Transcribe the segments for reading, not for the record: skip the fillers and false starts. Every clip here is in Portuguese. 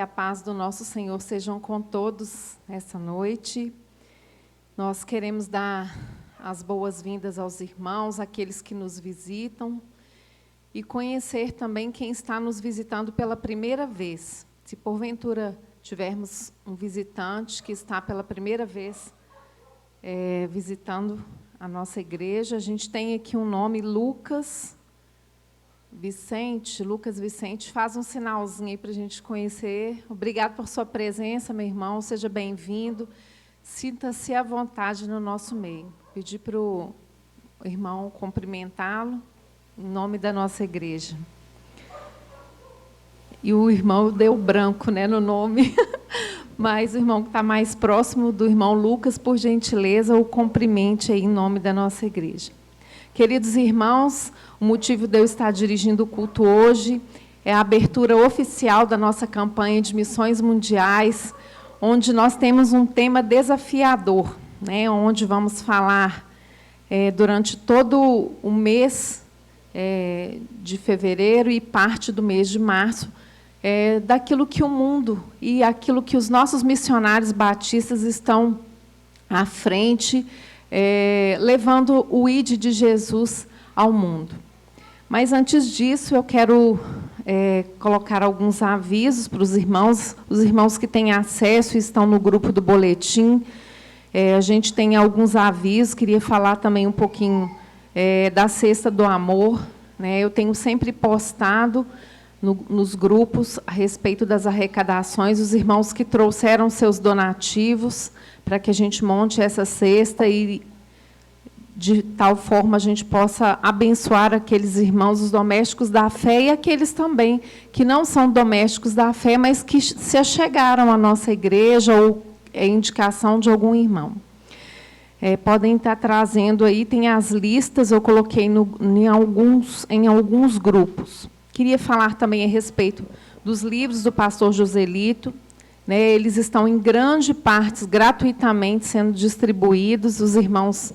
A paz do nosso Senhor sejam com todos essa noite. Nós queremos dar as boas-vindas aos irmãos, aqueles que nos visitam, e conhecer também quem está nos visitando pela primeira vez. Se porventura tivermos um visitante que está pela primeira vez visitando a nossa igreja, a gente tem aqui um nome, Lucas Vicente, faz um sinalzinho aí para a gente conhecer. Obrigado por sua presença, meu irmão, seja bem-vindo. Sinta-se à vontade no nosso meio. Pedir para o irmão cumprimentá-lo em nome da nossa igreja. E o irmão deu branco, né, no nome, mas o irmão que está mais próximo do irmão Lucas, por gentileza, o cumprimente aí em nome da nossa igreja. Queridos irmãos, o motivo de eu estar dirigindo o culto hoje é a abertura oficial da nossa campanha de missões mundiais, onde nós temos um tema desafiador, né, onde vamos falar durante todo o mês de fevereiro e parte do mês de março, daquilo que o mundo e aquilo que os nossos missionários batistas estão à frente, levando o ID de Jesus ao mundo. Mas, antes disso, eu quero colocar alguns avisos para os irmãos que têm acesso e estão no grupo do boletim. A gente tem alguns avisos, queria falar também um pouquinho da Cesta do Amor, né? Eu tenho sempre postado nos grupos a respeito das arrecadações, os irmãos que trouxeram seus donativos para que a gente monte essa cesta e, de tal forma, a gente possa abençoar aqueles irmãos, os domésticos da fé, e aqueles também que não são domésticos da fé, mas que se achegaram à nossa igreja ou indicação de algum irmão. Podem estar trazendo aí, tem as listas, eu coloquei em alguns grupos. Queria falar também a respeito dos livros do pastor Joselito, né? Eles estão, em grande parte, gratuitamente sendo distribuídos. Os irmãos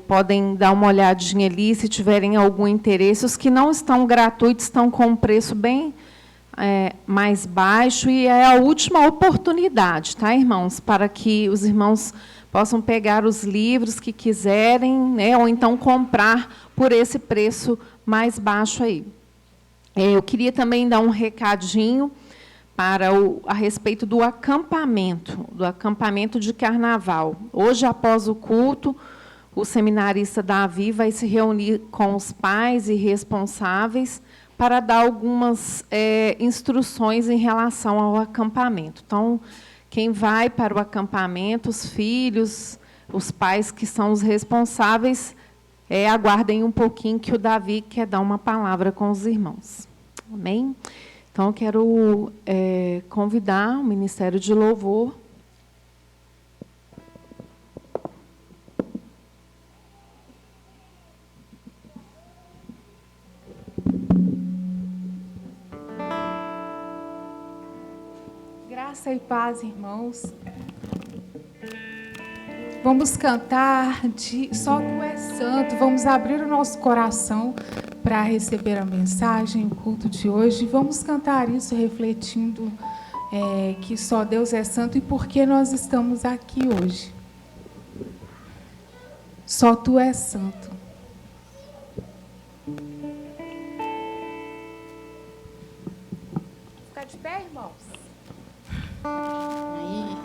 podem dar uma olhadinha ali, se tiverem algum interesse. Os que não estão gratuitos estão com um preço bem mais baixo, e é a última oportunidade, tá, irmãos? Para que os irmãos possam pegar os livros que quiserem, né, ou então comprar por esse preço mais baixo aí. Eu queria também dar um recadinho a respeito do acampamento de carnaval. Hoje, após o culto, o seminarista Davi vai se reunir com os pais e responsáveis para dar algumas instruções em relação ao acampamento. Então, quem vai para o acampamento, os filhos, os pais que são os responsáveis, aguardem um pouquinho que o Davi quer dar uma palavra com os irmãos. Amém? Então, eu quero convidar o Ministério de Louvor. Graça e paz, irmãos. Vamos cantar de Só Tu és Santo. Vamos abrir o nosso coração para receber a mensagem, o culto de hoje. Vamos cantar isso refletindo que só Deus é santo e por que nós estamos aqui hoje. Só Tu és santo. Ficar de pé, irmãos? Aí.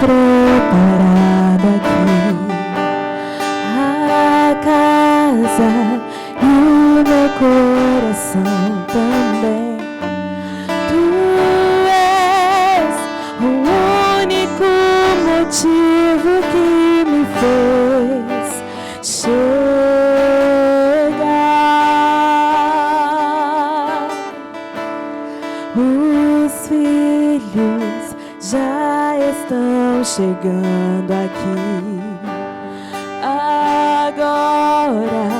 Preparada aqui a casa e o meu coração também. Tu és o único motivo que me fez chegando aqui. Agora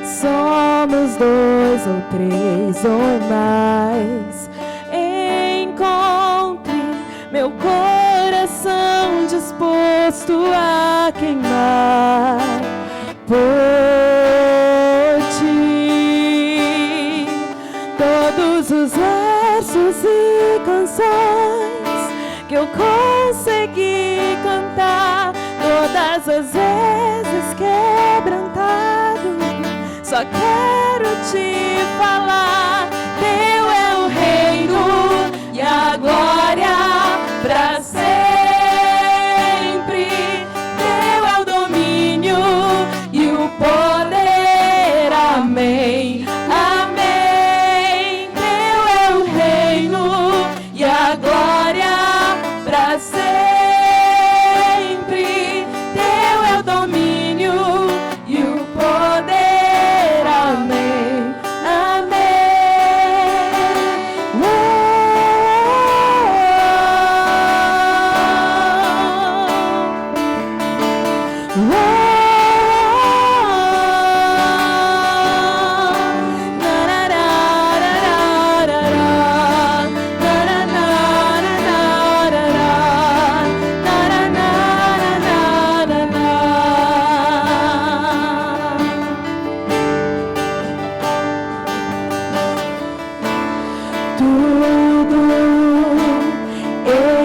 somos 2 ou 3 ou mais. Encontre meu coração disposto a queimar por ti. Todos os versos e canções que eu consegui cantar, todas as vezes quebrantado, só quero te falar: teu é o reino e a glória pra sempre. Teu é o domínio e o poder. Amém, amém. Teu é o reino e a glória pra sempre. Teu é o domínio e o poder. Amém, amém. Tudo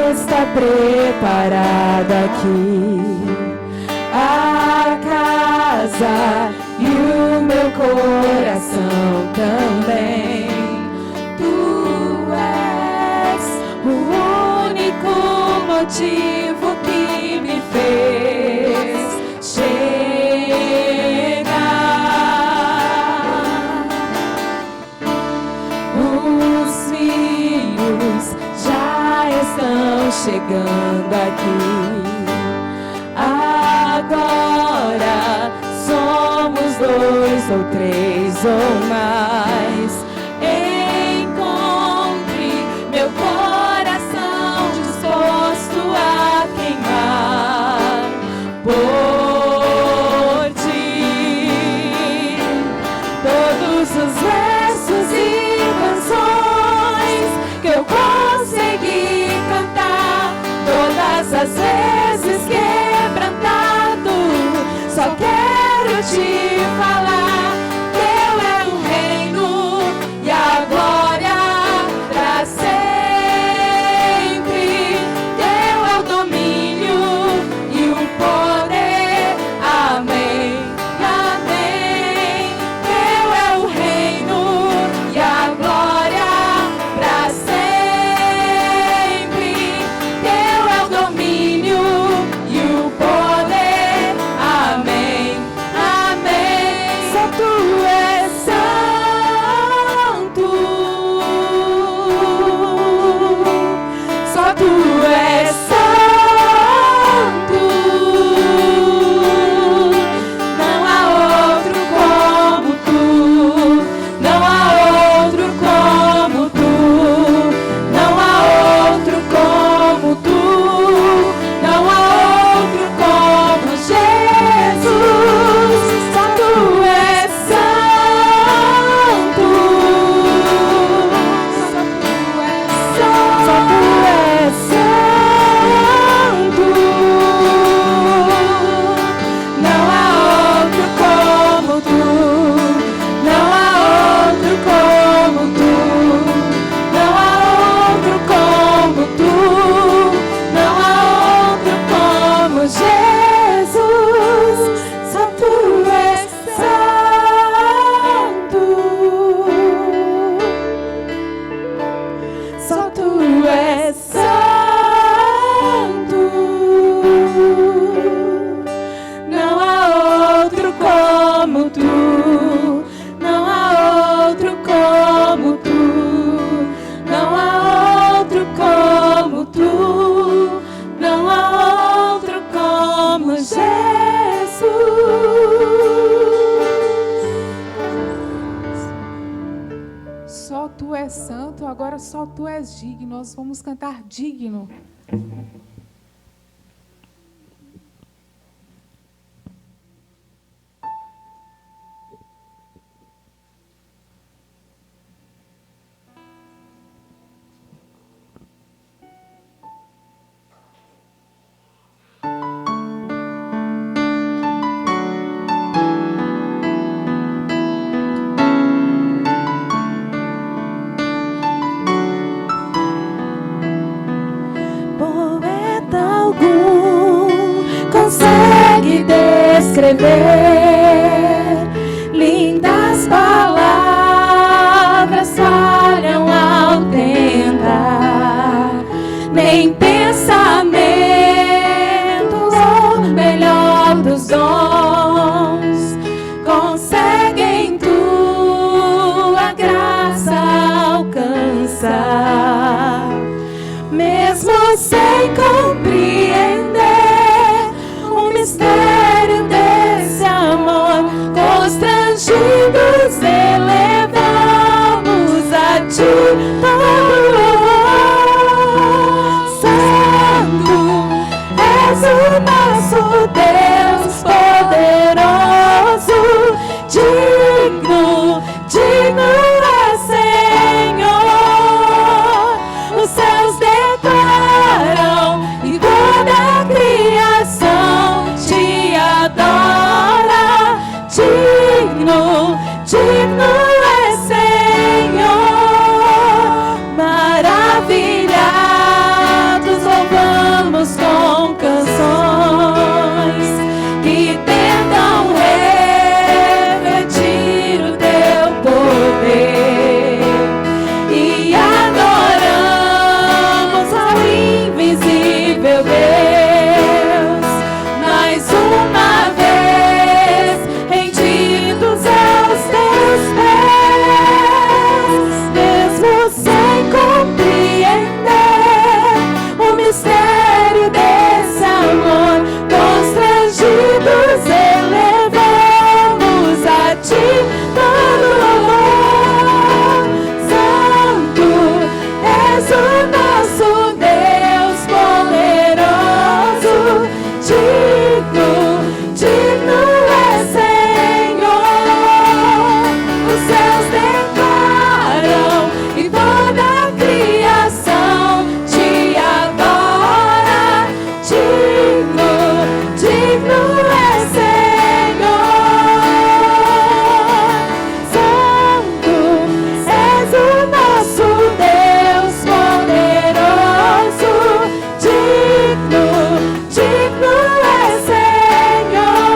está preparado aqui, a casa e o meu coração também. Tu és o único motivo que me fez chegar. Os filhos já estão chegando aqui. Agora somos 2 ou 3 ou mais. Encontre meu coração disposto a queimar por ti. Todos os versos e canções que eu consegui cantar, todas as vezes quebrantado, só quero te falar: teu é o reino e a glória pra sempre. Teu é o domínio e o poder. Amém, amém. Teu é o reino e a glória pra sempre. Teu é o domínio e o poder. Amém, amém. Só tu és santo. Só tu és santo. Não há outro como tu. Não há outro como tu. Não há outro como tu. Não há outro como Jesus. Só tu és santo. Só tu és santo. Não há outro como tu. Não há outro como tu. Não há outro como tu. Não há outro como Jesus. Só tu és santo. Só tu és santo. Não há outro como tu. Não há outro como tu. Não há outro como tu. Não há outro como Jesus. Só tu és santo, agora só tu és digno. Nós vamos cantar digno. escrever. Lindas palavras falham ao tentar, nem pensamentos, ou melhor dos dons, conseguem tua graça alcançar. Mesmo sem compreender o mistério desse amor, constrangidos elevamos a ti todo louvor. Santo és o nosso Deus poderoso, digno, digno é Senhor. Os céus declaram e toda a criação te adora. Digno, digno é Senhor. Maravilhados louvamos com canções que tentam refletir o teu poder, e adoramos ao invisível Deus. Mais uma vez rendidos aos teus pés, mesmo sem compreender o mistério desse amor, constrangidos elevamos a ti todo louvor. Santo és o nosso Deus poderoso, digno, digno é Senhor. Os céus declaram e toda a criação te adora. Digno, digno é Senhor. Santo és o nosso Deus poderoso, digno, digno é Senhor.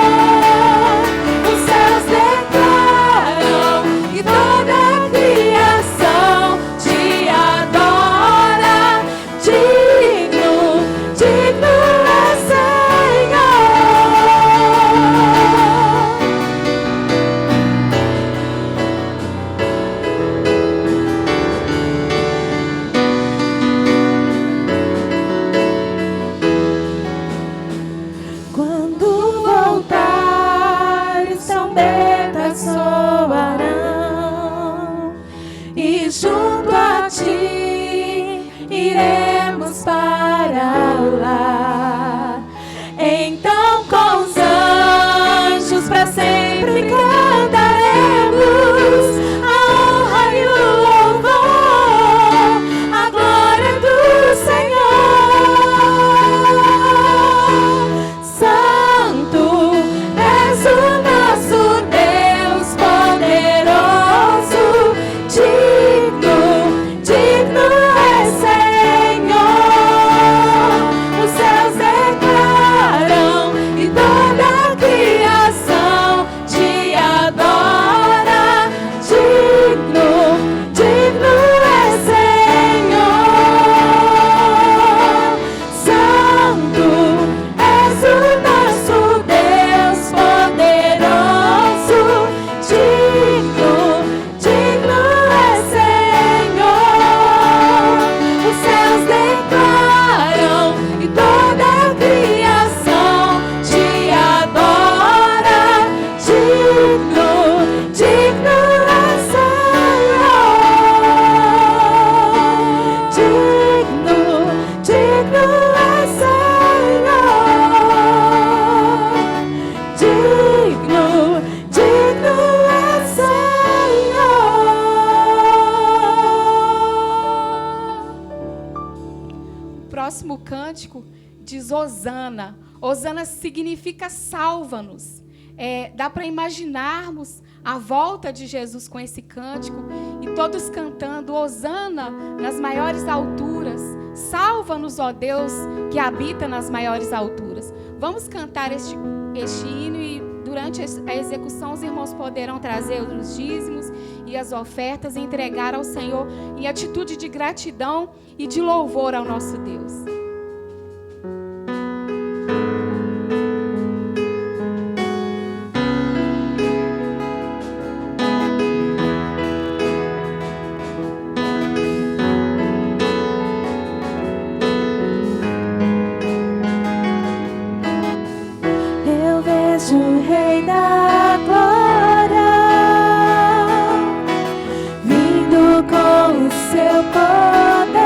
Os céus declaram e toda a criação te adora. Digno, digno é Quando voltares, trombetas soarão, e junto a ti iremos para lá. Então com os anjos para sempre cantaremos a honra e o louvor, a glória do Senhor. Santo és o nosso Deus poderoso, digno, digno é Senhor. Os céus declaram e toda a criação te adora. Digno, digno é Senhor. Santo és o nosso Deus poderoso, digno, digno é Senhor. Os céus declaram e toda a criação te adora. Digno, digno é Senhor. Digno, digno é Senhor. Digno, digno é Senhor. O próximo cântico diz Hosana. Hosana significa salva-nos. Dá para imaginarmos a volta de Jesus com esse cântico e todos cantando Hosana nas maiores alturas. Salva-nos, ó Deus, que habita nas maiores alturas. Vamos cantar este hino e durante a execução, os irmãos poderão trazer os dízimos e as ofertas e entregar ao Senhor em atitude de gratidão e de louvor ao nosso Deus. O Rei da Glória vindo com o seu poder,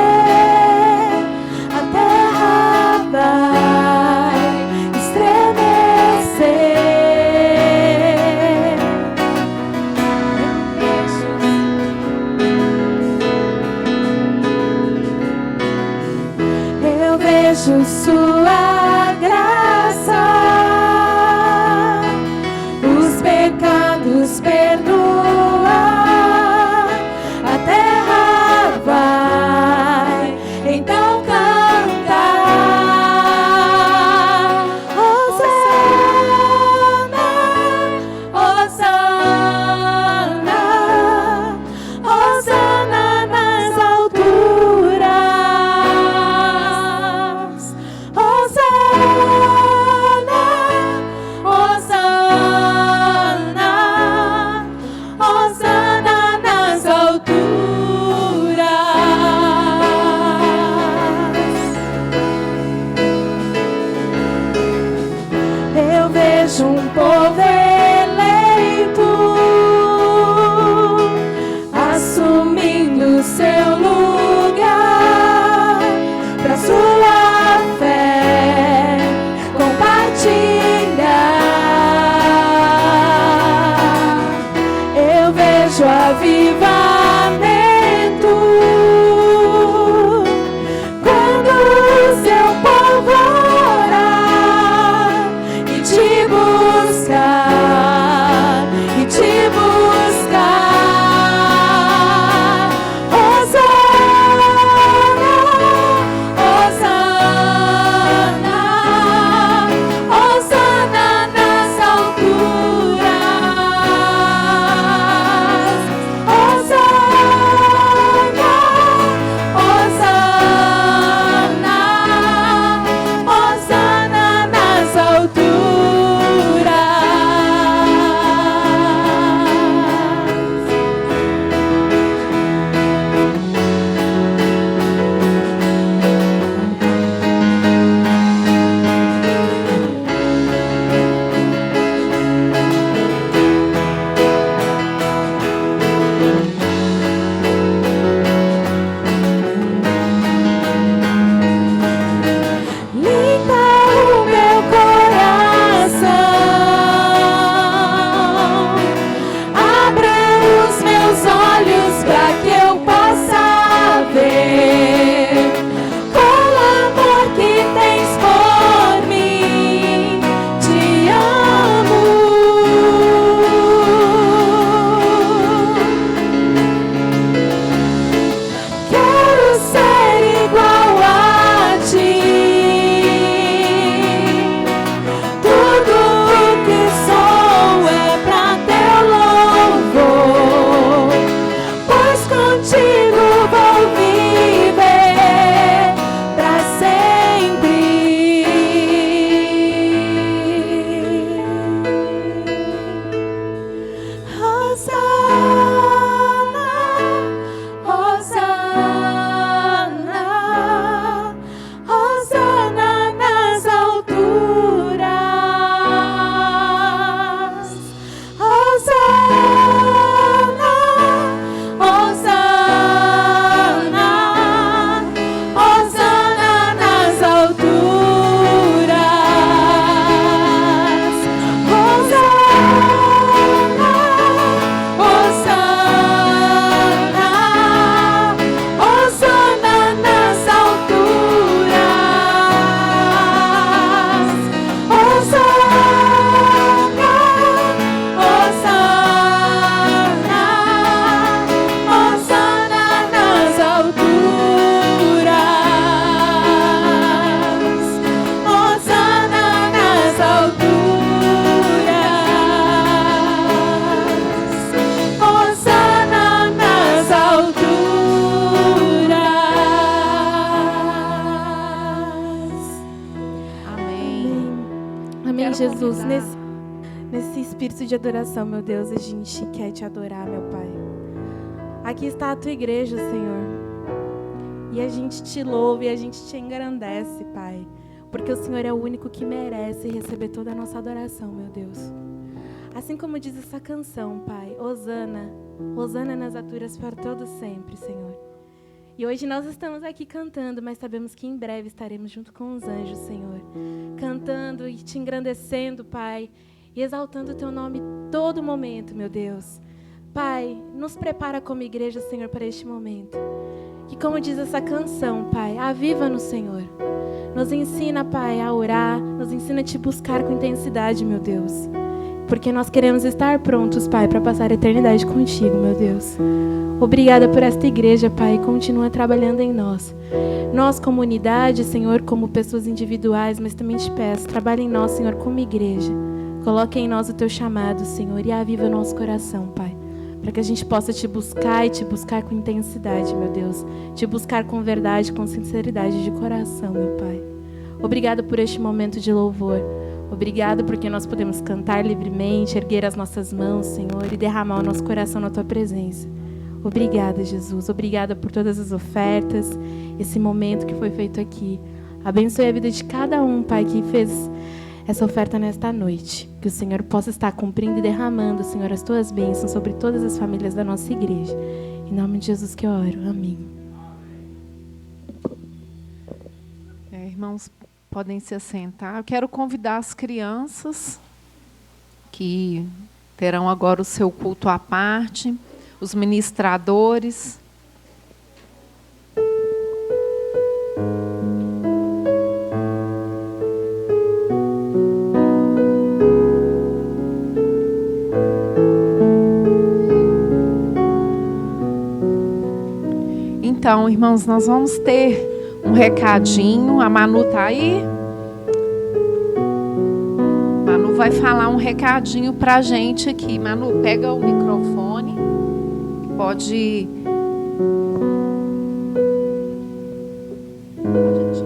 a terra vai estremecer. Eu vejo sua graça, pecados perdoar, a terra vai então cantar. Hosana, Hosana, Hosana nas alturas. Hosana, Hosana, Jesus, nesse espírito de adoração, meu Deus, a gente quer te adorar, meu Pai. Aqui está a tua igreja, Senhor. E a gente te louva e a gente te engrandece, Pai. Porque o Senhor é o único que merece receber toda a nossa adoração, meu Deus. Assim como diz essa canção, Pai, Hosana, Hosana nas alturas para todo sempre, Senhor. E hoje nós estamos aqui cantando, mas sabemos que em breve estaremos junto com os anjos, Senhor. Cantando e te engrandecendo, Pai, e exaltando o teu nome todo momento, meu Deus. Pai, nos prepara como igreja, Senhor, para este momento. Que como diz essa canção, Pai, aviva-nos, Senhor. Nos ensina, Pai, a orar, nos ensina a te buscar com intensidade, meu Deus. Porque nós queremos estar prontos, Pai, para passar a eternidade contigo, meu Deus. Obrigada por esta igreja, Pai, continua trabalhando em nós. Nós, como unidade, Senhor, como pessoas individuais, mas também te peço, trabalha em nós, Senhor, como igreja. Coloque em nós o teu chamado, Senhor, e aviva o nosso coração, Pai. Para que a gente possa te buscar e te buscar com intensidade, meu Deus. Te buscar com verdade, com sinceridade de coração, meu Pai. Obrigada por este momento de louvor. Obrigada porque nós podemos cantar livremente, erguer as nossas mãos, Senhor, e derramar o nosso coração na tua presença. Obrigada, Jesus. Obrigada por todas as ofertas, esse momento que foi feito aqui. Abençoe a vida de cada um, Pai, que fez essa oferta nesta noite. Que o Senhor possa estar cumprindo e derramando, Senhor, as tuas bênçãos sobre todas as famílias da nossa igreja. Em nome de Jesus que eu oro. Amém. Irmãos, podem se assentar. Eu quero convidar as crianças que terão agora o seu culto à parte, os ministradores. Então, irmãos, nós vamos ter um recadinho. A Manu está aí? Manu vai falar um recadinho para a gente aqui. Manu, pega o microfone. Pode deixar.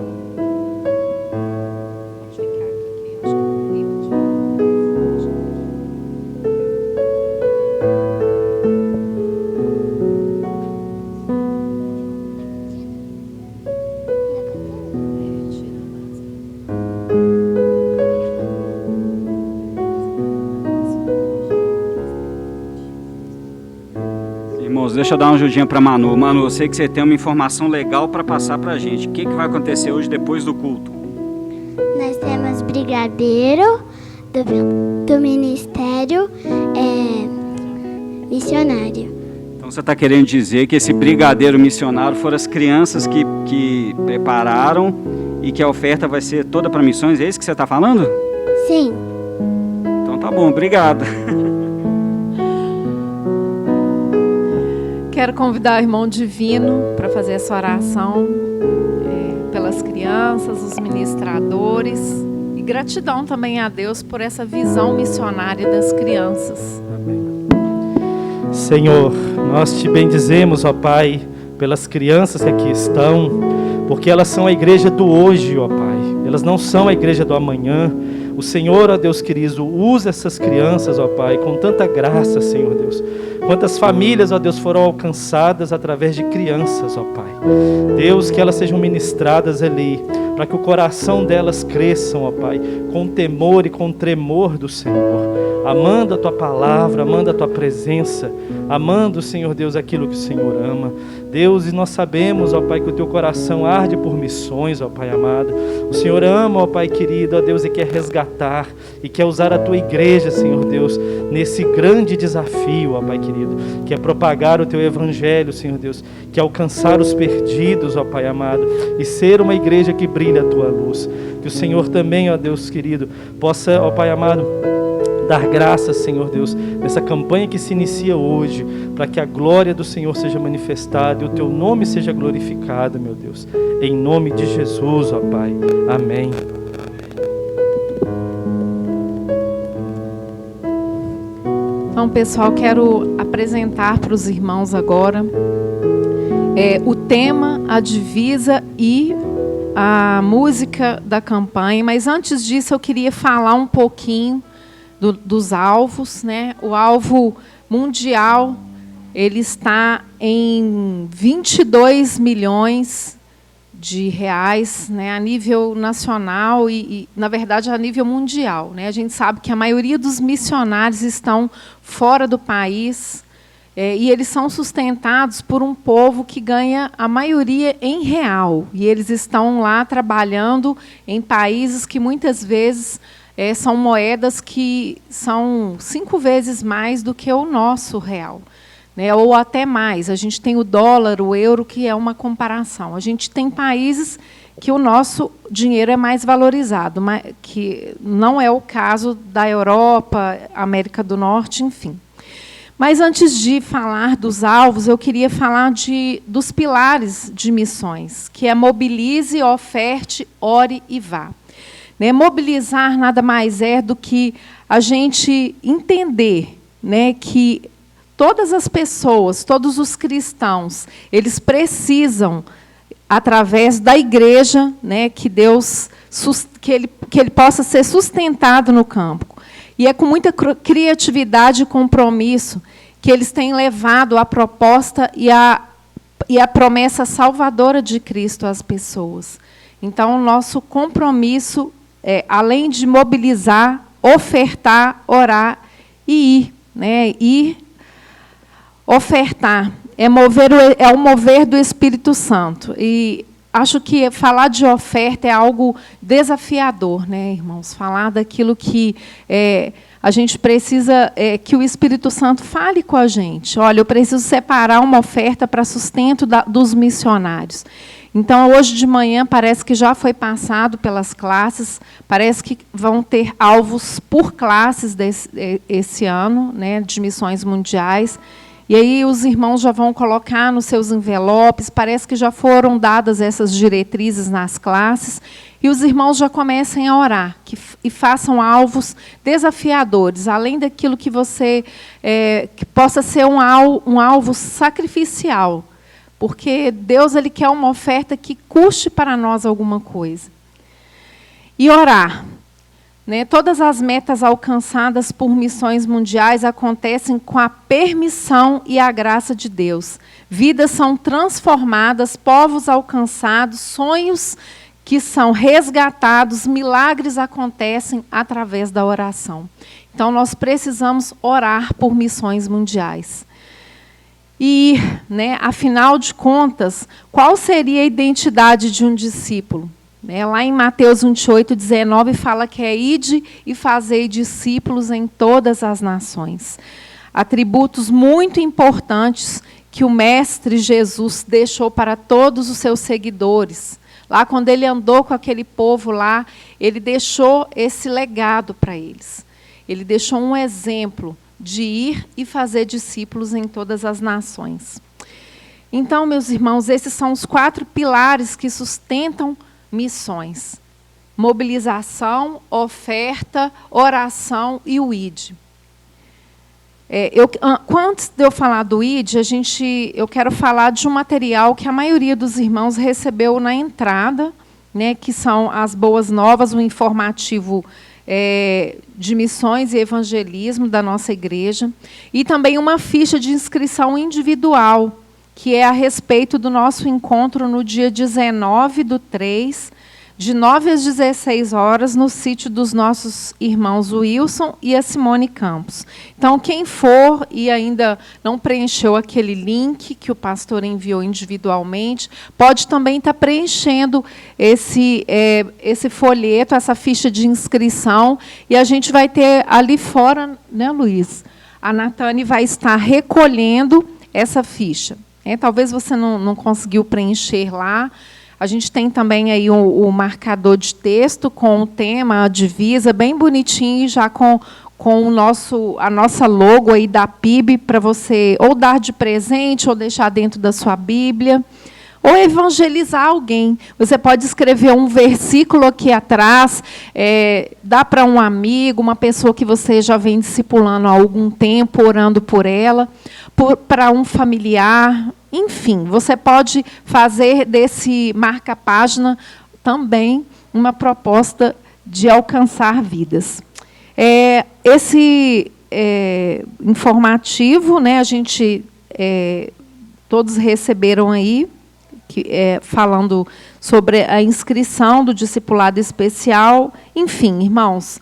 Pode ficar aqui, acho Deixa eu dar uma ajudinha para Manu. Manu, eu sei que você tem uma informação legal para passar para a gente. O que vai acontecer hoje depois do culto? Nós temos brigadeiro do Ministério Missionário. Então você está querendo dizer que esse brigadeiro missionário foram as crianças que prepararam e que a oferta vai ser toda para missões? É isso que você está falando? Sim. Então tá bom, obrigado. Quero convidar o irmão Divino para fazer essa oração pelas crianças, os ministradores, e gratidão também a Deus por essa visão missionária das crianças. Amém. Senhor, nós te bendizemos, ó Pai, pelas crianças que aqui estão, porque elas são a igreja do hoje, ó Pai. Elas não são a igreja do amanhã. O Senhor, ó Deus querido, usa essas crianças, ó Pai, com tanta graça, Senhor Deus. Quantas famílias, ó Deus, foram alcançadas através de crianças, ó Pai. Deus, que elas sejam ministradas ali, para que o coração delas cresçam, ó Pai, com temor e com tremor do Senhor, amando a Tua palavra, amando a Tua presença, amando, Senhor Deus, aquilo que o Senhor ama. Deus, e nós sabemos, ó Pai, que o Teu coração arde por missões, ó Pai amado. O Senhor ama, ó Pai querido, ó Deus, e quer resgatar, e quer usar a Tua igreja, Senhor Deus, nesse grande desafio, ó Pai querido, que é propagar o Teu evangelho, Senhor Deus, que é alcançar os perdidos, ó Pai amado, e ser uma igreja que brilha a Tua luz. Que o Senhor também, ó Deus querido, possa, ó Pai amado, dar graças, Senhor Deus, nessa campanha que se inicia hoje, para que a glória do Senhor seja manifestada e o Teu nome seja glorificado, meu Deus. Em nome de Jesus, ó Pai. Amém. Então, pessoal, quero apresentar para os irmãos agora o tema, a divisa e a música da campanha, mas antes disso eu queria falar um pouquinho dos alvos, né? O alvo mundial, ele está em 22 milhões de reais, né, a nível nacional e, na verdade, a nível mundial, né? A gente sabe que a maioria dos missionários estão fora do país, e eles são sustentados por um povo que ganha a maioria em real. E eles estão lá trabalhando em países que muitas vezes são moedas que são 5 vezes mais do que o nosso real, né, ou até mais. A gente tem o dólar, o euro, que é uma comparação. A gente tem países que o nosso dinheiro é mais valorizado, mas que não é o caso da Europa, América do Norte, enfim. Mas, antes de falar dos alvos, eu queria falar dos pilares de missões, que é mobilize, oferte, ore e vá. Né, mobilizar nada mais é do que a gente entender, né, que todas as pessoas, todos os cristãos, eles precisam, através da igreja, né, que Deus, que ele possa ser sustentado no campo. E é com muita criatividade e compromisso que eles têm levado a proposta e a promessa salvadora de Cristo às pessoas. Então, o nosso compromisso é, além de mobilizar, ofertar, orar e ir. Né, ir, ofertar, é o mover do Espírito Santo. E acho que falar de oferta é algo desafiador, né, irmãos? Falar daquilo que a gente precisa que o Espírito Santo fale com a gente. Olha, eu preciso separar uma oferta para sustento dos missionários. Então, hoje de manhã, parece que já foi passado pelas classes, parece que vão ter alvos por classes esse ano, né, de missões mundiais. E aí os irmãos já vão colocar nos seus envelopes, parece que já foram dadas essas diretrizes nas classes, e os irmãos já comecem a orar, e façam alvos desafiadores, além daquilo que você que possa ser um alvo sacrificial, porque Deus ele quer uma oferta que custe para nós alguma coisa. E orar. Né, todas as metas alcançadas por missões mundiais acontecem com a permissão e a graça de Deus. Vidas são transformadas, povos alcançados, sonhos que são resgatados, milagres acontecem através da oração. Então, nós precisamos orar por missões mundiais. E, né, afinal de contas, qual seria a identidade de um discípulo? Lá em Mateus 28, 19, fala que é ide e fazei discípulos em todas as nações. Atributos muito importantes que o Mestre Jesus deixou para todos os seus seguidores. Lá, quando ele andou com aquele povo lá, ele deixou esse legado para eles. Ele deixou um exemplo de ir e fazer discípulos em todas as nações. Então, meus irmãos, esses são os 4 pilares que sustentam missões: mobilização, oferta, oração e o ID. Antes de eu falar do ID, eu quero falar de um material que a maioria dos irmãos recebeu na entrada, né, que são as Boas Novas, o informativo de missões e evangelismo da nossa igreja, e também uma ficha de inscrição individual, que é a respeito do nosso encontro no dia 19/3, de 9 às 16 horas, no sítio dos nossos irmãos Wilson e a Simone Campos. Então, quem for e ainda não preencheu aquele link que o pastor enviou individualmente, pode também estar preenchendo esse folheto, essa ficha de inscrição, e a gente vai ter ali fora, né, Luiz? A Natane vai estar recolhendo essa ficha. Talvez você não conseguiu preencher lá. A gente tem também aí o marcador de texto com o tema, a divisa, bem bonitinho, já com a nossa logo aí da PIB, para você ou dar de presente, ou deixar dentro da sua Bíblia, ou evangelizar alguém. Você pode escrever um versículo aqui atrás, dá para um amigo, uma pessoa que você já vem discipulando há algum tempo, orando por ela, para um familiar. Enfim, você pode fazer desse marca-página também uma proposta de alcançar vidas. Esse informativo, né, a gente todos receberam aí, falando sobre a inscrição do discipulado especial. Enfim, irmãos,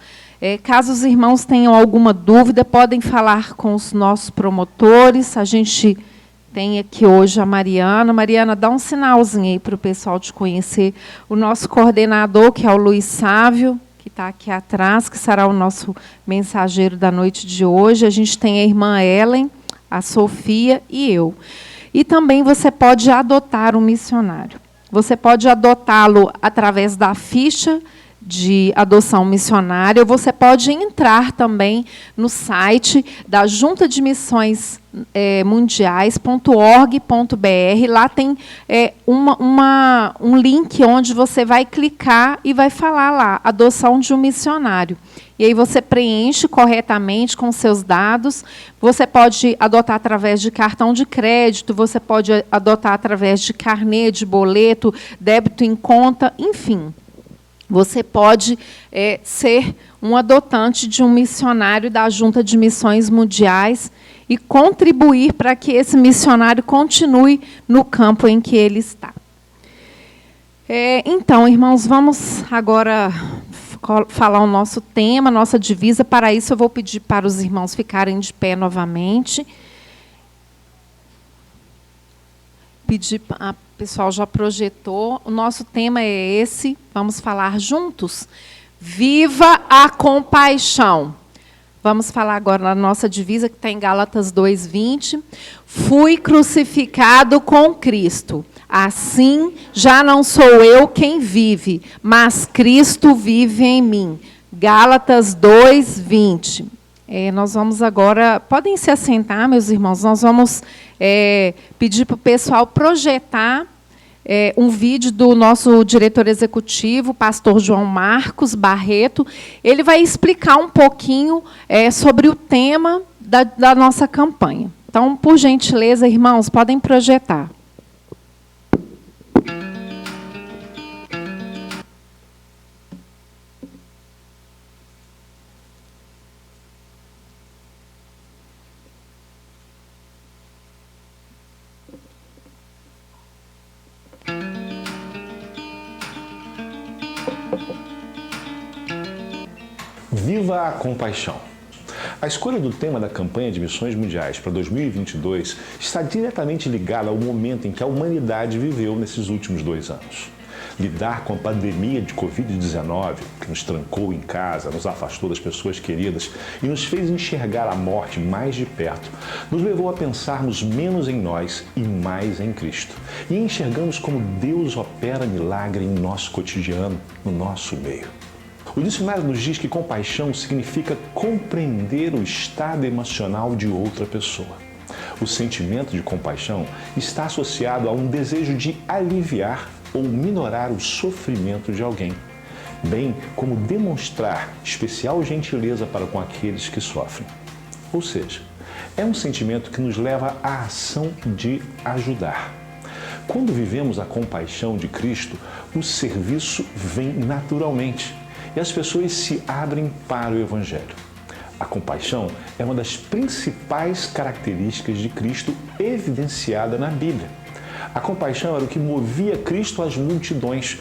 caso os irmãos tenham alguma dúvida, podem falar com os nossos promotores. A gente tem aqui hoje a Mariana. Mariana, dá um sinalzinho aí para o pessoal te conhecer. O nosso coordenador, que é o Luiz Sávio, que está aqui atrás, que será o nosso mensageiro da noite de hoje. A gente tem a irmã Ellen, a Sofia e eu. E também você pode adotar um missionário. Você pode adotá-lo através da ficha de adoção missionária, ou você pode entrar também no site da Junta de Missões Mundiais.org.br. Lá tem um link onde você vai clicar e vai falar lá, adoção de um missionário. E aí você preenche corretamente com seus dados. Você pode adotar através de cartão de crédito, você pode adotar através de carnê, de boleto, débito em conta, enfim. Você pode ser um adotante de um missionário da Junta de Missões Mundiais e contribuir para que esse missionário continue no campo em que ele está. Então, irmãos, vamos agora falar o nosso tema, nossa divisa. Para isso, eu vou pedir para os irmãos ficarem de pé novamente. Pedir, o pessoal já projetou. O nosso tema é esse. Vamos falar juntos? Viva a compaixão. Vamos falar agora na nossa divisa, que está em Gálatas 2:20. Fui crucificado com Cristo. Assim, já não sou eu quem vive, mas Cristo vive em mim. Gálatas 2:20. Nós vamos agora... Podem se assentar, meus irmãos. Nós vamos pedir para o pessoal projetar um vídeo do nosso diretor executivo, pastor João Marcos Barreto. Ele vai explicar um pouquinho sobre o tema da nossa campanha. Então, por gentileza, irmãos, podem projetar. Viva a compaixão. A escolha do tema da campanha de missões mundiais para 2022 está diretamente ligada ao momento em que a humanidade viveu nesses últimos 2 anos. Lidar com a pandemia de Covid-19, que nos trancou em casa, nos afastou das pessoas queridas e nos fez enxergar a morte mais de perto, nos levou a pensarmos menos em nós e mais em Cristo. E enxergamos como Deus opera milagre em nosso cotidiano, no nosso meio. O dicionário nos diz que compaixão significa compreender o estado emocional de outra pessoa. O sentimento de compaixão está associado a um desejo de aliviar ou minorar o sofrimento de alguém, bem como demonstrar especial gentileza para com aqueles que sofrem. Ou seja, é um sentimento que nos leva à ação de ajudar. Quando vivemos a compaixão de Cristo, o serviço vem naturalmente e as pessoas se abrem para o Evangelho. A compaixão é uma das principais características de Cristo evidenciada na Bíblia. A compaixão era o que movia Cristo às multidões.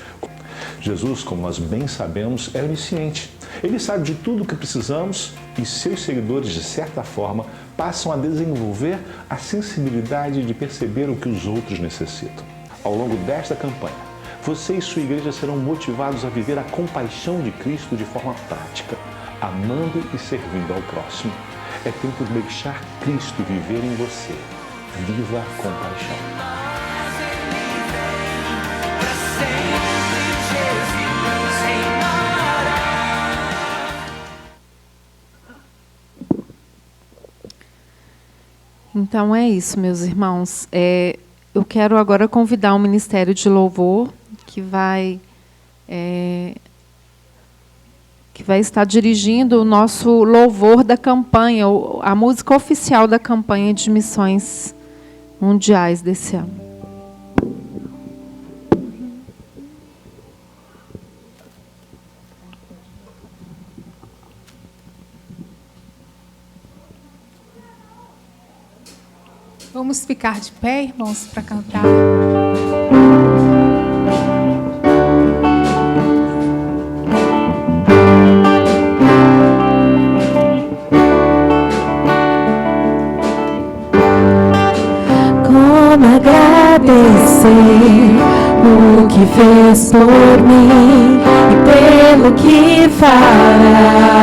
Jesus, como nós bem sabemos, é onisciente. Ele sabe de tudo o que precisamos e seus seguidores, de certa forma, passam a desenvolver a sensibilidade de perceber o que os outros necessitam. Ao longo desta campanha, você e sua igreja serão motivados a viver a compaixão de Cristo de forma prática, amando e servindo ao próximo. É tempo de deixar Cristo viver em você. Viva a compaixão. Então é isso, meus irmãos. Eu quero agora convidar o Ministério de Louvor, que vai estar dirigindo o nosso louvor da campanha, a música oficial da campanha de missões mundiais desse ano. Vamos ficar de pé, irmãos, para cantar. Como agradecer o que fez por mim e pelo que fará.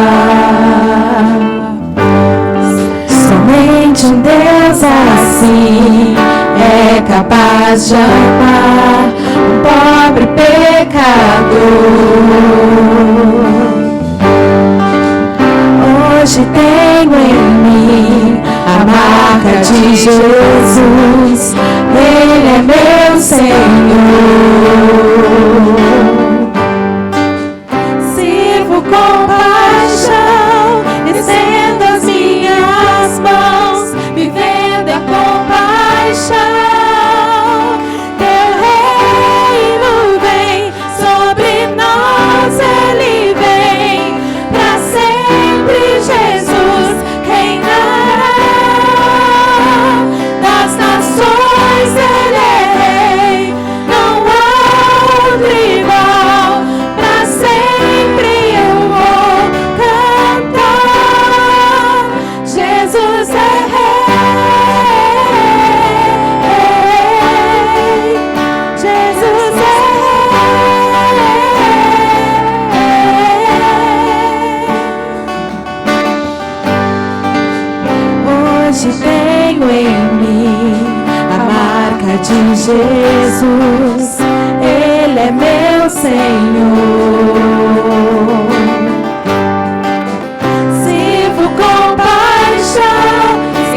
Somente um Deus assim é capaz de amar um pobre pecador. Hoje tenho em mim a marca de Jesus, Ele é meu Senhor. Sirvo com paixão, estendo as minhas mãos, vivendo a compaixão. Teu reino vem sobre nós, Ele vem para sempre. Jesus reinará das nações, Ele é rei, não há outro igual. Para sempre eu vou cantar. Jesus é rei, Jesus é rei. Hoje tenho em mim a marca de Jesus, Ele é meu Senhor. Sirvo com paixão,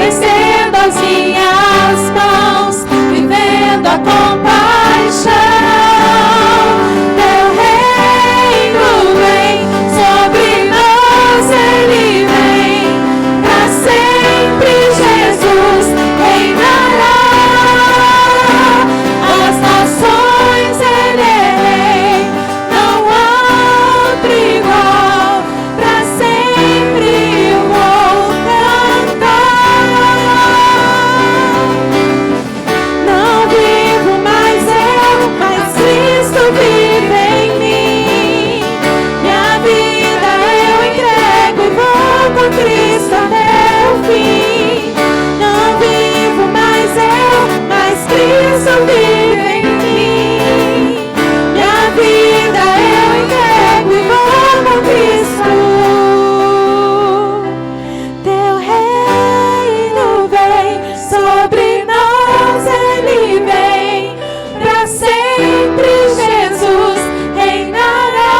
estendo as minhas mãos, vivendo a compaixão. Teu reino vem sobre nós, Ele vem para sempre. Jesus reinará as nações, Ele é rei, não há outro igual. Para sempre eu vou cantar. Não vivo mais eu, mas Cristo vive em mim. Minha vida eu entrego e vou com Cristo até o fim. Não vivo mais eu, mas Cristo vive em mim. Minha vida eu entrego e vou com Cristo. Teu reino vem sobre nós, Ele vem para sempre. Jesus reinará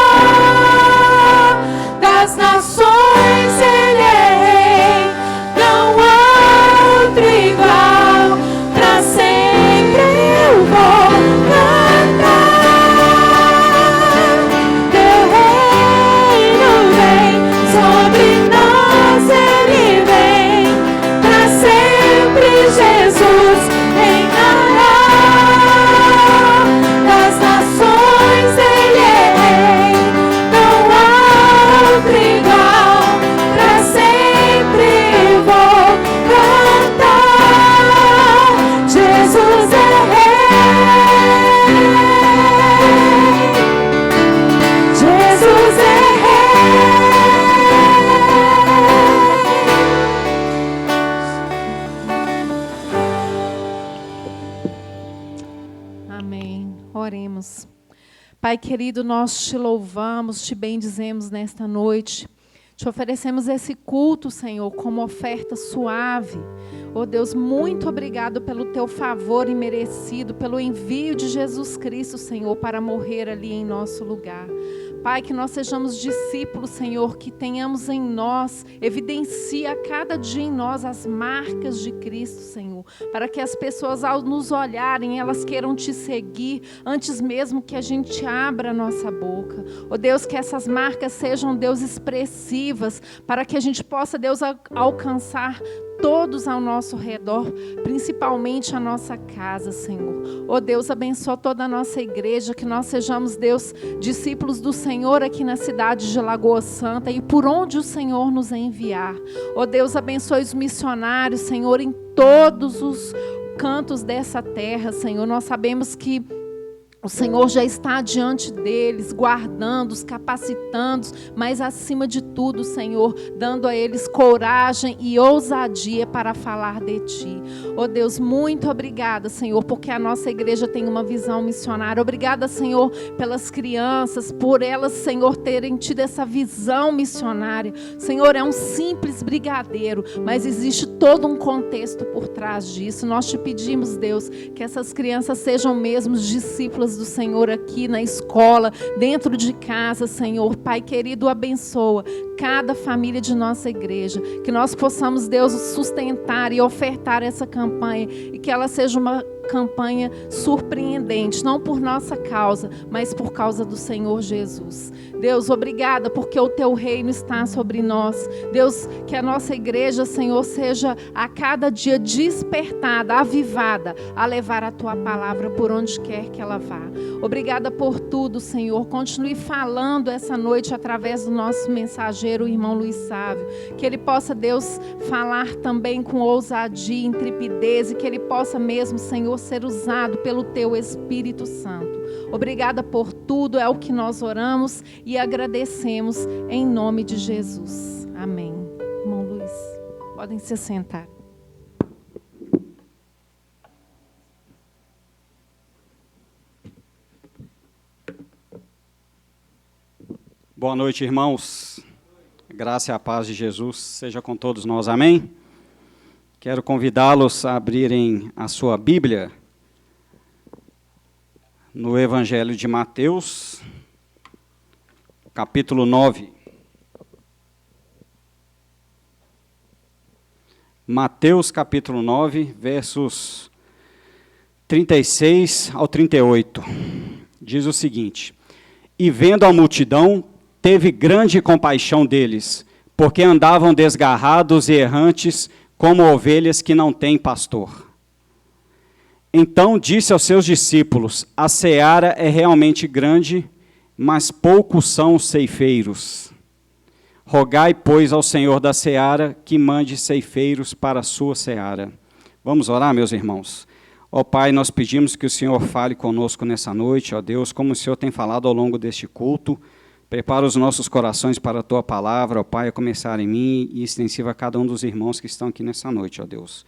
das nações, Ele é rei, não há outro igual. Para sempre eu vou cantar. Teu reino vem sobre nós, Ele vem para sempre. Jesus reinará das nações, Ele é rei, não há outro igual. Para sempre eu vou cantar. Jesus é rei, Jesus é Amém. Oremos. Pai querido, nós te louvamos, te bendizemos nesta noite. Te oferecemos esse culto, Senhor, como oferta suave. Oh Deus, muito obrigado pelo teu favor imerecido, pelo envio de Jesus Cristo, Senhor, para morrer ali em nosso lugar. Pai, que nós sejamos discípulos, Senhor, que tenhamos em nós, evidencia a cada dia em nós as marcas de Cristo, Senhor, para que as pessoas ao nos olharem, elas queiram te seguir, antes mesmo que a gente abra a nossa boca. Oh Deus, que essas marcas sejam, Deus, expressivas, para que a gente possa, Deus, alcançar todos ao nosso redor, principalmente a nossa casa, Senhor. Ó Deus, abençoa toda a nossa igreja, que nós sejamos, Deus, discípulos do Senhor aqui na cidade de Lagoa Santa e por onde o Senhor nos enviar. Ó Deus, abençoe os missionários, Senhor, em todos os cantos dessa terra, Senhor. Nós sabemos que o Senhor já está diante deles, guardando-os, capacitando-os, mas acima de tudo, Senhor, dando a eles coragem e ousadia para falar de Ti. Oh Deus, muito obrigada, Senhor, porque a nossa igreja tem uma visão missionária. Obrigada, Senhor, pelas crianças, por elas, Senhor, terem tido essa visão missionária. Senhor, é um simples brigadeiro, mas existe todo um contexto por trás disso. Nós te pedimos, Deus, que essas crianças sejam mesmo discípulas do Senhor aqui na escola, dentro de casa, Senhor. Pai querido, abençoa cada família de nossa igreja, que nós possamos, Deus, sustentar e ofertar essa campanha e que ela seja uma campanha surpreendente, não por nossa causa, mas por causa do Senhor Jesus. Deus, obrigada porque o Teu reino está sobre nós. Deus, que a nossa igreja, Senhor, seja a cada dia despertada, avivada, a levar a Tua palavra por onde quer que ela vá. Obrigada por tudo, Senhor. Continue falando essa noite através do nosso mensageiro, o irmão Luiz Sávio. Que ele possa, Deus, falar também com ousadia, intrepidez, e que ele possa mesmo, Senhor, ser usado pelo Teu Espírito Santo. Obrigada por tudo, é o que nós oramos e agradecemos em nome de Jesus. Amém. Irmão Luiz, podem se sentar. Boa noite, irmãos. Graça e a paz de Jesus seja com todos nós. Amém? Quero convidá-los a abrirem a sua Bíblia no Evangelho de Mateus, capítulo 9. Mateus, capítulo 9, versos 36 ao 38. Diz o seguinte: E vendo a multidão, teve grande compaixão deles, porque andavam desgarrados e errantes, como ovelhas que não têm pastor. Então disse aos seus discípulos: A seara é realmente grande, mas poucos são os ceifeiros. Rogai, pois, ao Senhor da seara que mande ceifeiros para a sua seara. Vamos orar, meus irmãos. Ó Pai, nós pedimos que o Senhor fale conosco nessa noite, ó Deus, como o Senhor tem falado ao longo deste culto. Prepara os nossos corações para a Tua palavra, ó Pai, a começar em mim e extensiva a cada um dos irmãos que estão aqui nessa noite, ó Deus.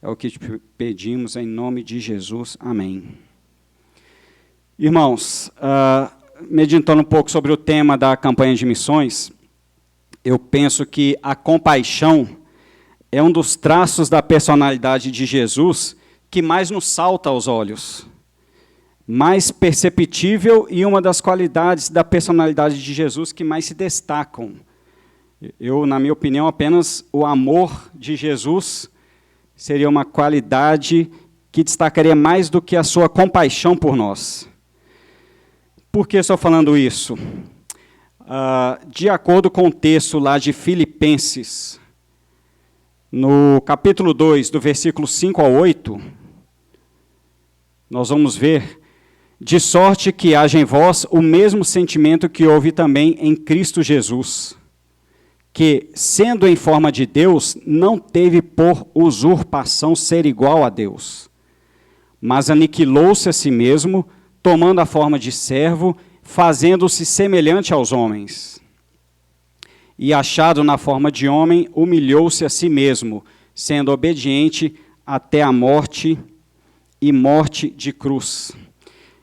É o que te pedimos em nome de Jesus. Amém. Irmãos, meditando um pouco sobre o tema da campanha de missões, eu penso que a compaixão é um dos traços da personalidade de Jesus que mais nos salta aos olhos, mais perceptível e uma das qualidades da personalidade de Jesus que mais se destacam. Eu, na minha opinião, apenas o amor de Jesus seria uma qualidade que destacaria mais do que a sua compaixão por nós. Por que estou falando isso? De acordo com o texto lá de Filipenses, no capítulo 2, do versículo 5 ao 8, nós vamos ver: de sorte que haja em vós o mesmo sentimento que houve também em Cristo Jesus, que, sendo em forma de Deus, não teve por usurpação ser igual a Deus, mas aniquilou-se a si mesmo, tomando a forma de servo, fazendo-se semelhante aos homens. E achado na forma de homem, humilhou-se a si mesmo, sendo obediente até a morte e morte de cruz.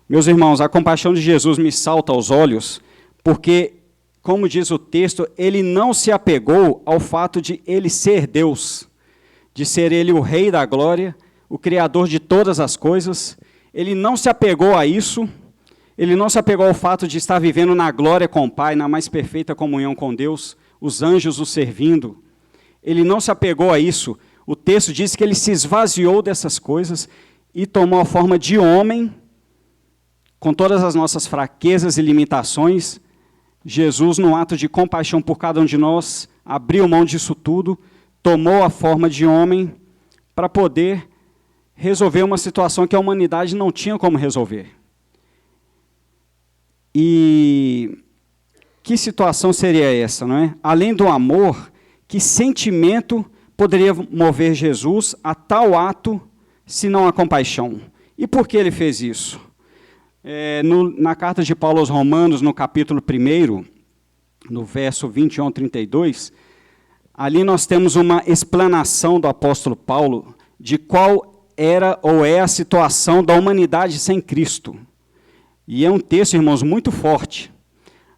Meus irmãos, a compaixão de Jesus me salta aos olhos, porque, como diz o texto, ele não se apegou ao fato de ele ser Deus, de ser ele o Rei da glória, o Criador de todas as coisas. Ele não se apegou a isso, ele não se apegou ao fato de estar vivendo na glória com o Pai, na mais perfeita comunhão com Deus, os anjos o servindo. Ele não se apegou a isso. O texto diz que ele se esvaziou dessas coisas e tomou a forma de homem, com todas as nossas fraquezas e limitações. Jesus, no ato de compaixão por cada um de nós, abriu mão disso tudo, tomou a forma de homem para poder resolver uma situação que a humanidade não tinha como resolver. E que situação seria essa, não é? Além do amor, que sentimento poderia mover Jesus a tal ato, se não a compaixão? E por que ele fez isso? Na carta de Paulo aos Romanos, no capítulo 1, no verso 21 ao 32, ali nós temos uma explanação do apóstolo Paulo de qual era ou é a situação da humanidade sem Cristo. E é um texto, irmãos, muito forte.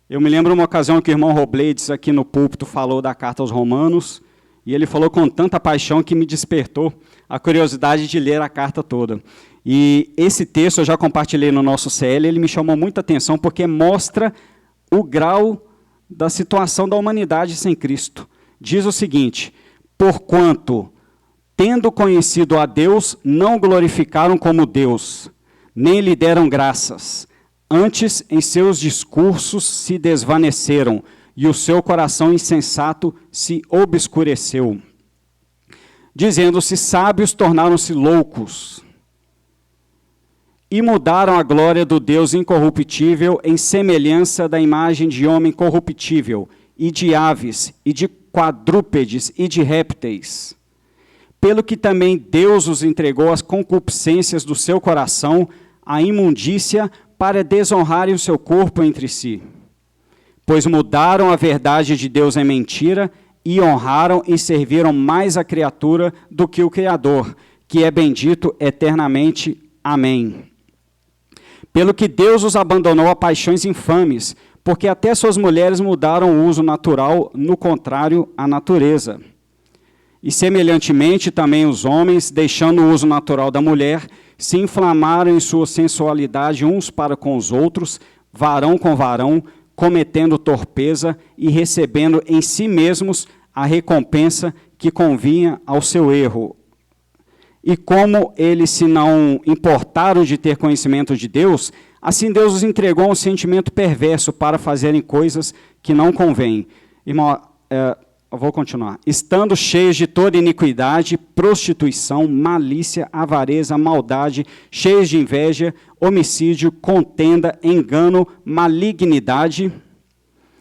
Eu me lembro uma ocasião que o irmão Robledes, aqui no púlpito, falou da carta aos Romanos, e ele falou com tanta paixão que me despertou a curiosidade de ler a carta toda. E esse texto eu já compartilhei no nosso CL, ele me chamou muita atenção porque mostra o grau da situação da humanidade sem Cristo. Diz o seguinte: porquanto, tendo conhecido a Deus, não glorificaram como Deus, nem lhe deram graças. Antes, em seus discursos se desvaneceram, e o seu coração insensato se obscureceu. Dizendo-se sábios, tornaram-se loucos. E mudaram a glória do Deus incorruptível em semelhança da imagem de homem corruptível, e de aves, e de quadrúpedes, e de répteis. Pelo que também Deus os entregou às concupiscências do seu coração, à imundícia, para desonrarem o seu corpo entre si. Pois mudaram a verdade de Deus em mentira, e honraram e serviram mais a criatura do que o Criador, que é bendito eternamente. Amém. Pelo que Deus os abandonou a paixões infames, porque até suas mulheres mudaram o uso natural, no contrário à natureza. E semelhantemente também os homens, deixando o uso natural da mulher, se inflamaram em sua sensualidade uns para com os outros, varão com varão, cometendo torpeza e recebendo em si mesmos a recompensa que convinha ao seu erro. E como eles se não importaram de ter conhecimento de Deus, assim Deus os entregou a um sentimento perverso para fazerem coisas que não convêm. Irmão, eu vou continuar. Estando cheios de toda iniquidade, prostituição, malícia, avareza, maldade, cheios de inveja, homicídio, contenda, engano, malignidade,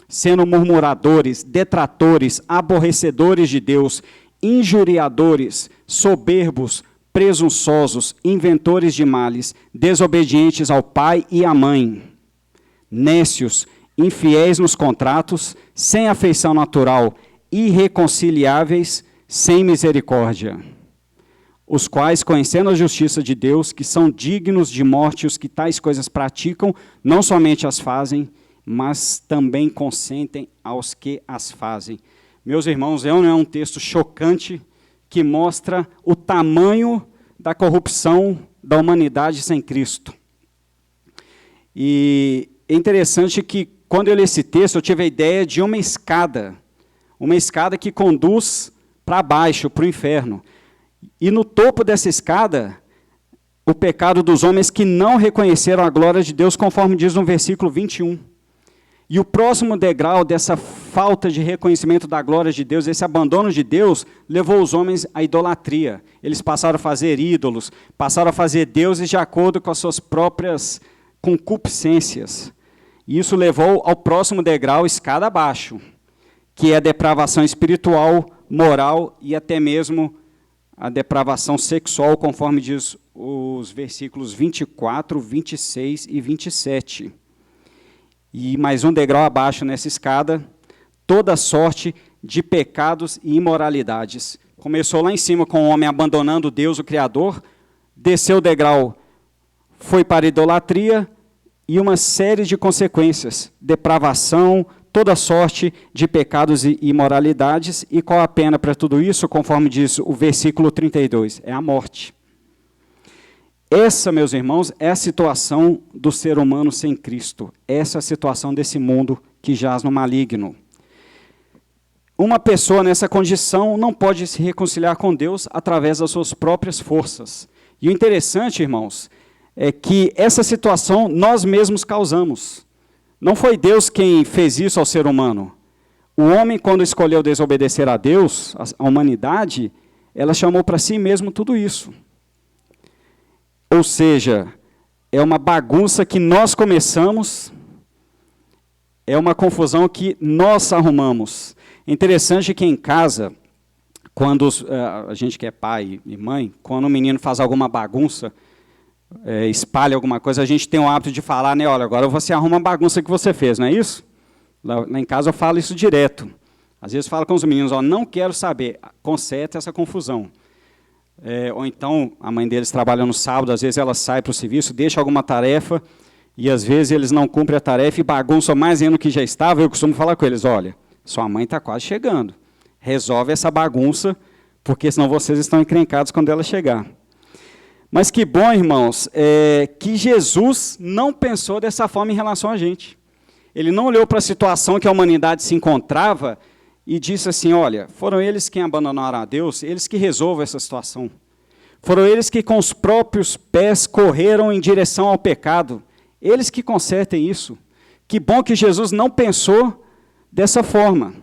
sendo murmuradores, detratores, aborrecedores de Deus, injuriadores, soberbos, presunçosos, inventores de males, desobedientes ao pai e à mãe, nécios, infiéis nos contratos, sem afeição natural, irreconciliáveis, sem misericórdia, os quais, conhecendo a justiça de Deus, que são dignos de morte os que tais coisas praticam, não somente as fazem, mas também consentem aos que as fazem. Meus irmãos, não é um texto chocante que mostra o tamanho da corrupção da humanidade sem Cristo. E é interessante que, quando eu li esse texto, eu tive a ideia de uma escada que conduz para baixo, para o inferno. E no topo dessa escada, o pecado dos homens que não reconheceram a glória de Deus, conforme diz no versículo 21. E o próximo degrau dessa falta de reconhecimento da glória de Deus, esse abandono de Deus, levou os homens à idolatria. Eles passaram a fazer ídolos, passaram a fazer deuses de acordo com as suas próprias concupiscências. E isso levou ao próximo degrau, escada abaixo, que é a depravação espiritual, moral e até mesmo a depravação sexual, conforme diz os versículos 24, 26 e 27. E mais um degrau abaixo nessa escada, toda sorte de pecados e imoralidades. Começou lá em cima com o homem abandonando Deus, o Criador, desceu o degrau, foi para a idolatria e uma série de consequências, depravação, toda sorte de pecados e imoralidades. E qual a pena para tudo isso? Conforme diz o versículo 32, é a morte. Essa, meus irmãos, é a situação do ser humano sem Cristo. Essa é a situação desse mundo que jaz no maligno. Uma pessoa nessa condição não pode se reconciliar com Deus através das suas próprias forças. E o interessante, irmãos, é que essa situação nós mesmos causamos. Não foi Deus quem fez isso ao ser humano. O homem, quando escolheu desobedecer a Deus, a humanidade, ela chamou para si mesmo tudo isso. Ou seja, é uma bagunça que nós começamos, é uma confusão que nós arrumamos. Interessante que em casa, quando a gente que é pai e mãe, quando o menino faz alguma bagunça, espalha alguma coisa, a gente tem o hábito de falar, né, olha, agora você arruma a bagunça que você fez, não é isso? Lá em casa eu falo isso direto. Às vezes eu falo com os meninos, ó, não quero saber, conserte essa confusão. Ou então, a mãe deles trabalha no sábado, às vezes ela sai para o serviço, deixa alguma tarefa, e às vezes eles não cumprem a tarefa e bagunçam mais ainda do que já estava. Eu costumo falar com eles, olha, sua mãe está quase chegando. Resolve essa bagunça, porque senão vocês estão encrencados quando ela chegar. Mas que bom, irmãos, que Jesus não pensou dessa forma em relação a gente. Ele não olhou para a situação que a humanidade se encontrava e disse assim, olha, foram eles quem abandonaram a Deus, eles que resolvam essa situação. Foram eles que com os próprios pés correram em direção ao pecado. Eles que consertem isso. Que bom que Jesus não pensou dessa forma.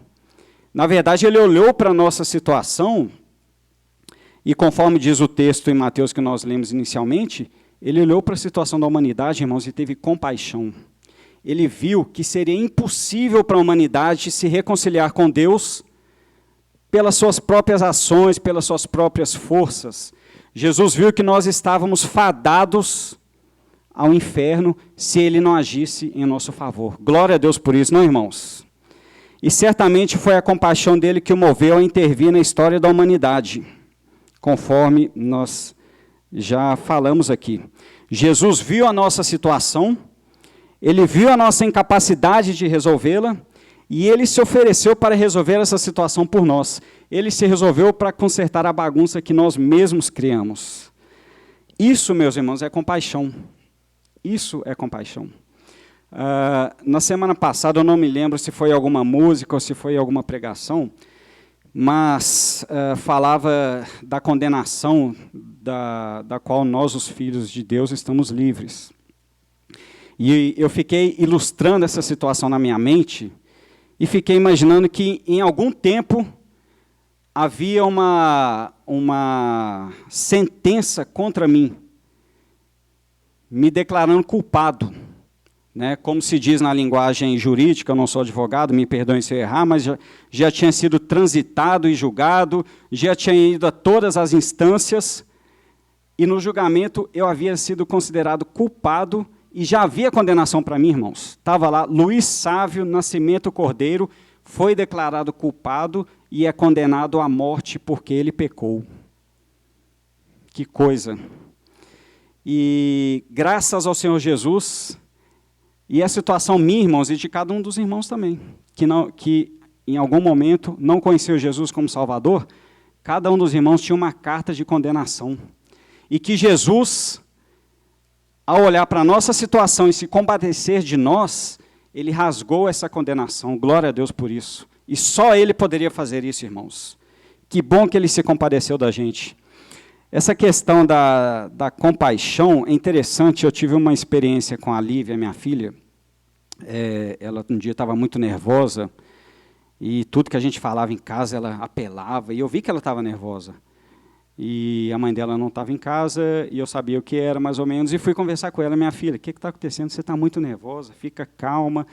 Na verdade, ele olhou para a nossa situação e, conforme diz o texto em Mateus que nós lemos inicialmente, ele olhou para a situação da humanidade, irmãos, e teve compaixão. Ele viu que seria impossível para a humanidade se reconciliar com Deus pelas suas próprias ações, pelas suas próprias forças. Jesus viu que nós estávamos fadados ao inferno se ele não agisse em nosso favor. Glória a Deus por isso, não, irmãos? E certamente foi a compaixão dele que o moveu a intervir na história da humanidade, conforme nós já falamos aqui. Jesus viu a nossa situação, ele viu a nossa incapacidade de resolvê-la, e ele se ofereceu para resolver essa situação por nós. Ele se resolveu para consertar a bagunça que nós mesmos criamos. Isso, meus irmãos, é compaixão. Isso é compaixão. Na semana passada, eu não me lembro se foi alguma música ou se foi alguma pregação, mas falava da condenação da qual nós, os filhos de Deus, estamos livres. E eu fiquei ilustrando essa situação na minha mente e fiquei imaginando que, em algum tempo, havia uma sentença contra mim, me declarando culpado. Né? Como se diz na linguagem jurídica, eu não sou advogado, me perdoem se eu errar, mas já tinha sido transitado e julgado, já tinha ido a todas as instâncias, e no julgamento eu havia sido considerado culpado, e já havia condenação para mim, irmãos. Estava lá, Luiz Sávio Nascimento Cordeiro foi declarado culpado e é condenado à morte porque ele pecou. Que coisa! E graças ao Senhor Jesus, e a situação minha, irmãos, e de cada um dos irmãos também, que em algum momento não conheceu Jesus como Salvador, cada um dos irmãos tinha uma carta de condenação. E que Jesus, ao olhar para a nossa situação e se compadecer de nós, ele rasgou essa condenação. Glória a Deus por isso. E só ele poderia fazer isso, irmãos. Que bom que ele se compadeceu da gente. Essa questão da compaixão é interessante. Eu tive uma experiência com a Lívia, minha filha. Ela um dia estava muito nervosa e tudo que a gente falava em casa ela apelava. E eu vi que ela estava nervosa. E a mãe dela não estava em casa e eu sabia o que era mais ou menos. E fui conversar com ela, minha filha, o que está acontecendo? Você está muito nervosa, fica calma.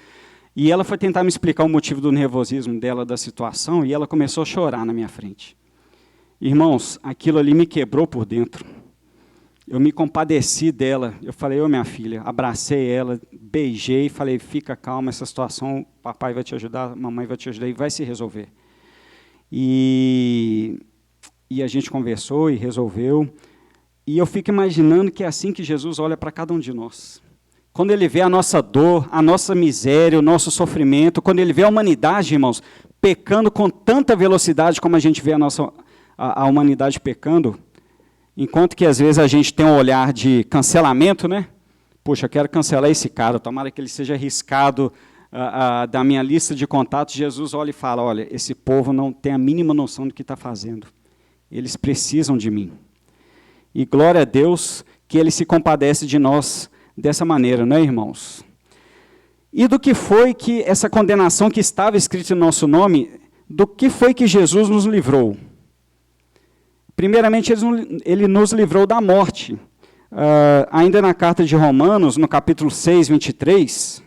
E ela foi tentar me explicar o motivo do nervosismo dela, da situação, e ela começou a chorar na minha frente. Irmãos, aquilo ali me quebrou por dentro. Eu me compadeci dela. Eu falei, minha filha, abracei ela, beijei, falei, fica calma, essa situação, papai vai te ajudar, mamãe vai te ajudar e vai se resolver. E a gente conversou e resolveu. E eu fico imaginando que é assim que Jesus olha para cada um de nós. Quando ele vê a nossa dor, a nossa miséria, o nosso sofrimento, quando ele vê a humanidade, irmãos, pecando com tanta velocidade como a gente vê a humanidade pecando, enquanto que às vezes a gente tem um olhar de cancelamento, né? Puxa, eu quero cancelar esse cara, tomara que ele seja riscado da minha lista de contatos. Jesus olha e fala, olha, esse povo não tem a mínima noção do que está fazendo. Eles precisam de mim. E glória a Deus que ele se compadece de nós dessa maneira, não é, irmãos? E do que foi que essa condenação que estava escrita em nosso nome, do que foi que Jesus nos livrou? Primeiramente, ele nos livrou da morte. Ainda na carta de Romanos, no capítulo 6, 23,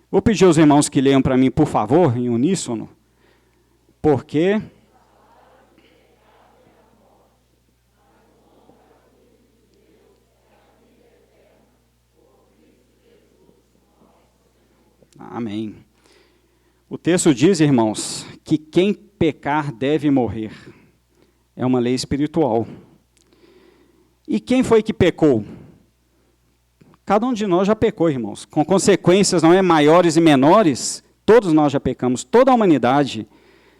vou pedir aos irmãos que leiam para mim, por favor, em uníssono, porque... Amém. O texto diz, irmãos, que quem pecar deve morrer. É uma lei espiritual. E quem foi que pecou? Cada um de nós já pecou, irmãos. Com consequências, não é, maiores e menores, todos nós já pecamos. Toda a humanidade,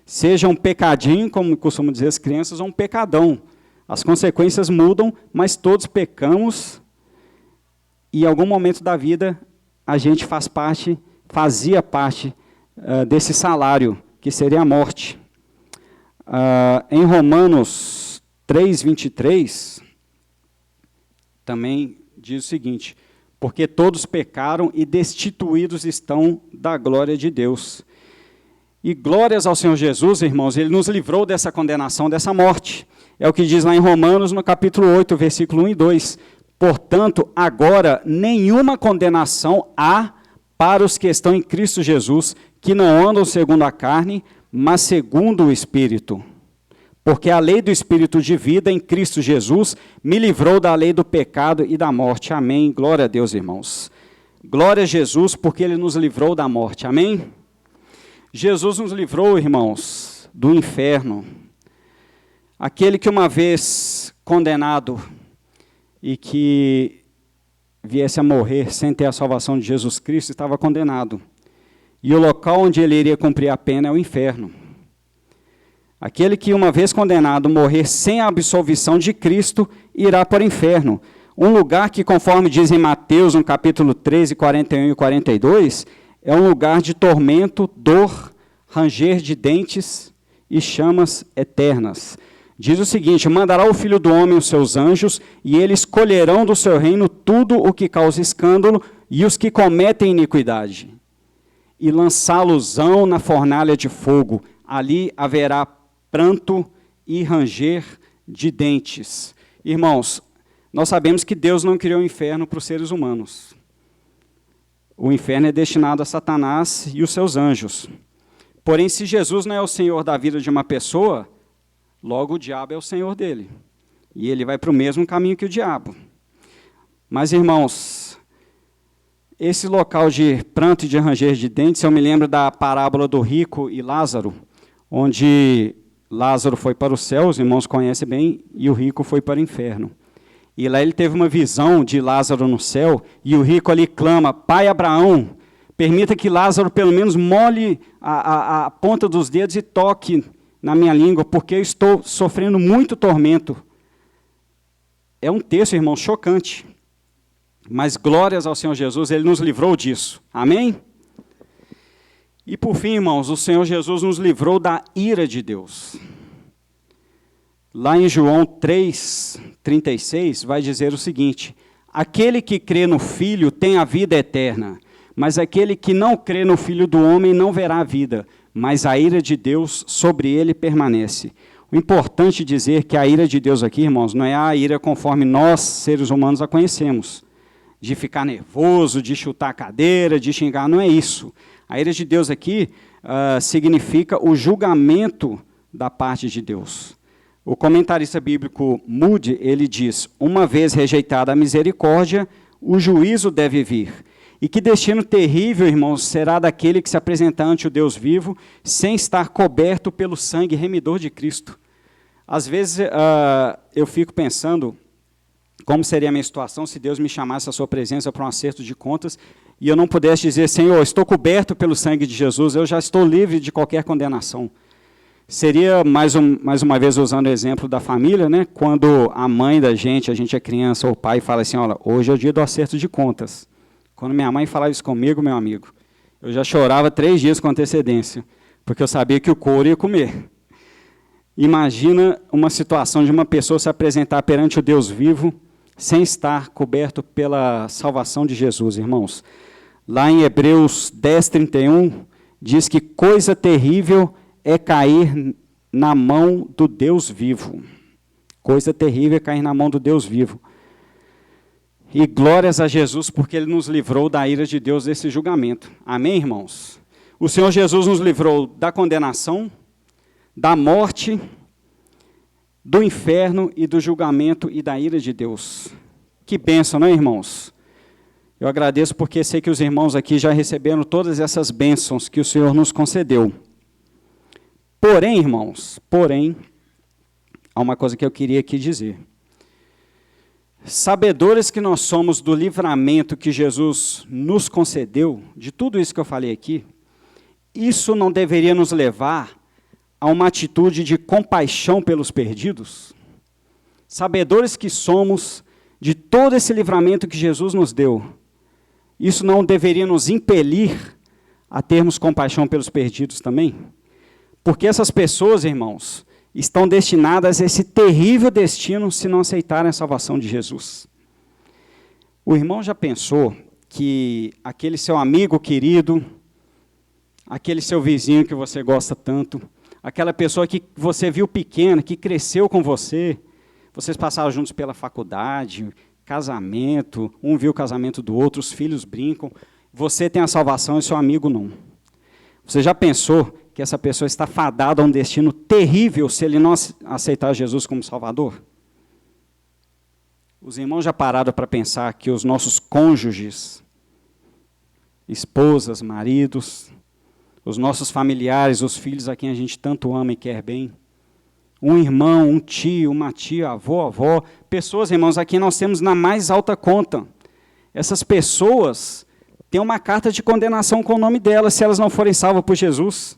seja um pecadinho, como costumam dizer as crianças, ou um pecadão. As consequências mudam, mas todos pecamos. E em algum momento da vida, a gente fazia parte desse salário, que seria a morte. Em Romanos 3, 23, também diz o seguinte: porque todos pecaram e destituídos estão da glória de Deus. E glórias ao Senhor Jesus, irmãos, Ele nos livrou dessa condenação, dessa morte. É o que diz lá em Romanos, no capítulo 8, versículo 1 e 2. Portanto, agora nenhuma condenação há para os que estão em Cristo Jesus, que não andam segundo a carne, mas segundo o Espírito. Porque a lei do Espírito de vida em Cristo Jesus me livrou da lei do pecado e da morte. Amém. Glória a Deus, irmãos. Glória a Jesus, porque Ele nos livrou da morte. Amém? Jesus nos livrou, irmãos, do inferno. Aquele que uma vez condenado e que viesse a morrer sem ter a salvação de Jesus Cristo, estava condenado. E o local onde ele iria cumprir a pena é o inferno. Aquele que, uma vez condenado, morrer sem a absolvição de Cristo, irá para o inferno. Um lugar que, conforme diz em Mateus, no capítulo 13, 41 e 42, é um lugar de tormento, dor, ranger de dentes e chamas eternas. Diz o seguinte: mandará o Filho do Homem os seus anjos, e eles colherão do seu reino tudo o que causa escândalo e os que cometem iniquidade, e lançá-los-ão na fornalha de fogo. Ali haverá pranto e ranger de dentes. Irmãos, nós sabemos que Deus não criou o inferno para os seres humanos. O inferno é destinado a Satanás e os seus anjos. Porém, se Jesus não é o Senhor da vida de uma pessoa, logo o diabo é o senhor dele. E ele vai para o mesmo caminho que o diabo. Mas, irmãos, esse local de pranto e de ranger de dentes, eu me lembro da parábola do rico e Lázaro, onde Lázaro foi para o céu, os irmãos conhecem bem, e o rico foi para o inferno. E lá ele teve uma visão de Lázaro no céu, e o rico ali clama: Pai Abraão, permita que Lázaro pelo menos molhe a ponta dos dedos e toque na minha língua, porque eu estou sofrendo muito tormento. É um texto, irmão, chocante. Mas glórias ao Senhor Jesus, Ele nos livrou disso. Amém? E por fim, irmãos, o Senhor Jesus nos livrou da ira de Deus. Lá em João 3:36, vai dizer o seguinte: aquele que crê no Filho tem a vida eterna, mas aquele que não crê no Filho do Homem não verá a vida, mas a ira de Deus sobre ele permanece. O importante dizer que a ira de Deus aqui, irmãos, não é a ira conforme nós, seres humanos, a conhecemos. De ficar nervoso, de chutar a cadeira, de xingar, não é isso. A ira de Deus aqui significa o julgamento da parte de Deus. O comentarista bíblico Moody, ele diz: uma vez rejeitada a misericórdia, o juízo deve vir. E que destino terrível, irmãos, será daquele que se apresentar ante o Deus vivo, sem estar coberto pelo sangue remidor de Cristo. Às vezes eu fico pensando como seria a minha situação se Deus me chamasse à sua presença para um acerto de contas e eu não pudesse dizer: Senhor, estou coberto pelo sangue de Jesus, eu já estou livre de qualquer condenação. Seria, mais uma vez, usando o exemplo da família, né? Quando a mãe da gente, a gente é criança, ou o pai fala assim: olha, hoje é o dia do acerto de contas. Quando minha mãe falava isso comigo, meu amigo, eu já chorava 3 dias com antecedência, porque eu sabia que o couro ia comer. Imagina uma situação de uma pessoa se apresentar perante o Deus vivo, sem estar coberto pela salvação de Jesus, irmãos. Lá em Hebreus 10:31, diz que coisa terrível é cair na mão do Deus vivo. Coisa terrível é cair na mão do Deus vivo. E glórias a Jesus, porque Ele nos livrou da ira de Deus desse julgamento. Amém, irmãos? O Senhor Jesus nos livrou da condenação, da morte, do inferno e do julgamento e da ira de Deus. Que bênção, não é, irmãos? Eu agradeço porque sei que os irmãos aqui já receberam todas essas bênçãos que o Senhor nos concedeu. Porém, irmãos, há uma coisa que eu queria aqui dizer. Sabedores que nós somos do livramento que Jesus nos concedeu, de tudo isso que eu falei aqui, isso não deveria nos levar a uma atitude de compaixão pelos perdidos? Sabedores que somos de todo esse livramento que Jesus nos deu, isso não deveria nos impelir a termos compaixão pelos perdidos também? Porque essas pessoas, irmãos, estão destinadas a esse terrível destino se não aceitarem a salvação de Jesus. O irmão já pensou que aquele seu amigo querido, aquele seu vizinho que você gosta tanto, aquela pessoa que você viu pequena, que cresceu com você, vocês passaram juntos pela faculdade, casamento, um viu o casamento do outro, os filhos brincam, você tem a salvação e seu amigo não. Você já pensou que essa pessoa está fadada a um destino terrível se ele não aceitar Jesus como Salvador? Os irmãos já pararam para pensar que os nossos cônjuges, esposas, maridos, os nossos familiares, os filhos a quem a gente tanto ama e quer bem, um irmão, um tio, uma tia, avó, pessoas, irmãos, a quem nós temos na mais alta conta. Essas pessoas têm uma carta de condenação com o nome delas, se elas não forem salvas por Jesus.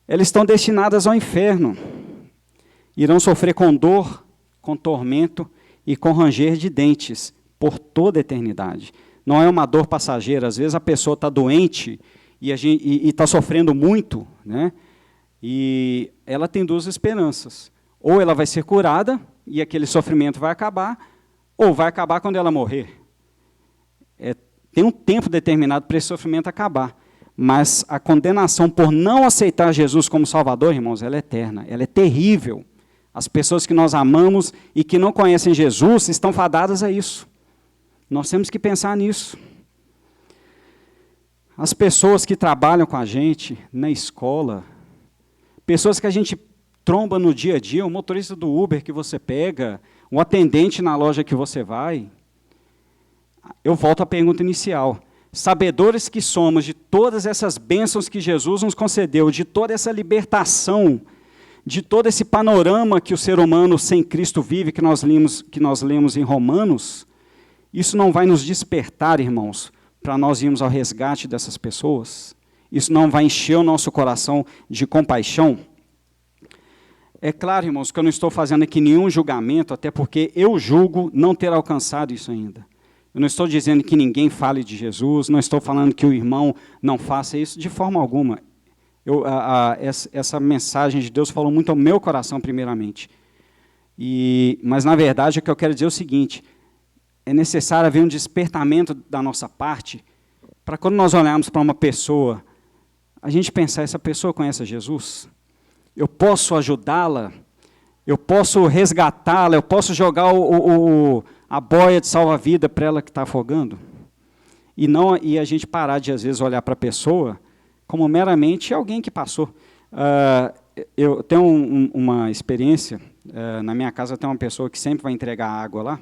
Elas estão destinadas ao inferno. Irão sofrer com dor, com tormento e com ranger de dentes por toda a eternidade. Não é uma dor passageira. Às vezes a pessoa está doente e está sofrendo muito, né? E ela tem duas esperanças. Ou ela vai ser curada e aquele sofrimento vai acabar, ou vai acabar quando ela morrer. Tem um tempo determinado para esse sofrimento acabar. Mas a condenação por não aceitar Jesus como Salvador, irmãos, ela é eterna, ela é terrível. As pessoas que nós amamos e que não conhecem Jesus estão fadadas a isso. Nós temos que pensar nisso. As pessoas que trabalham com a gente na escola, pessoas que a gente tromba no dia a dia, o motorista do Uber que você pega, o atendente na loja que você vai. Eu volto à pergunta inicial. Sabedores que somos de todas essas bênçãos que Jesus nos concedeu, de toda essa libertação, de todo esse panorama que o ser humano sem Cristo vive, que nós lemos em Romanos, isso não vai nos despertar, irmãos, para nós irmos ao resgate dessas pessoas? Isso não vai encher o nosso coração de compaixão? É claro, irmãos, que eu não estou fazendo aqui nenhum julgamento, até porque eu julgo não ter alcançado isso ainda. Eu não estou dizendo que ninguém fale de Jesus, não estou falando que o irmão não faça isso, de forma alguma. Essa mensagem de Deus falou muito ao meu coração, primeiramente. Mas, na verdade, o que eu quero dizer é o seguinte: é necessário haver um despertamento da nossa parte, para quando nós olharmos para uma pessoa, a gente pensar, essa pessoa conhece a Jesus? Eu posso ajudá-la? Eu posso resgatá-la? Eu posso jogar a boia de salva-vida para ela que está afogando? E a gente parar de, às vezes, olhar para a pessoa como meramente alguém que passou. Eu tenho uma experiência, na minha casa tem uma pessoa que sempre vai entregar água lá,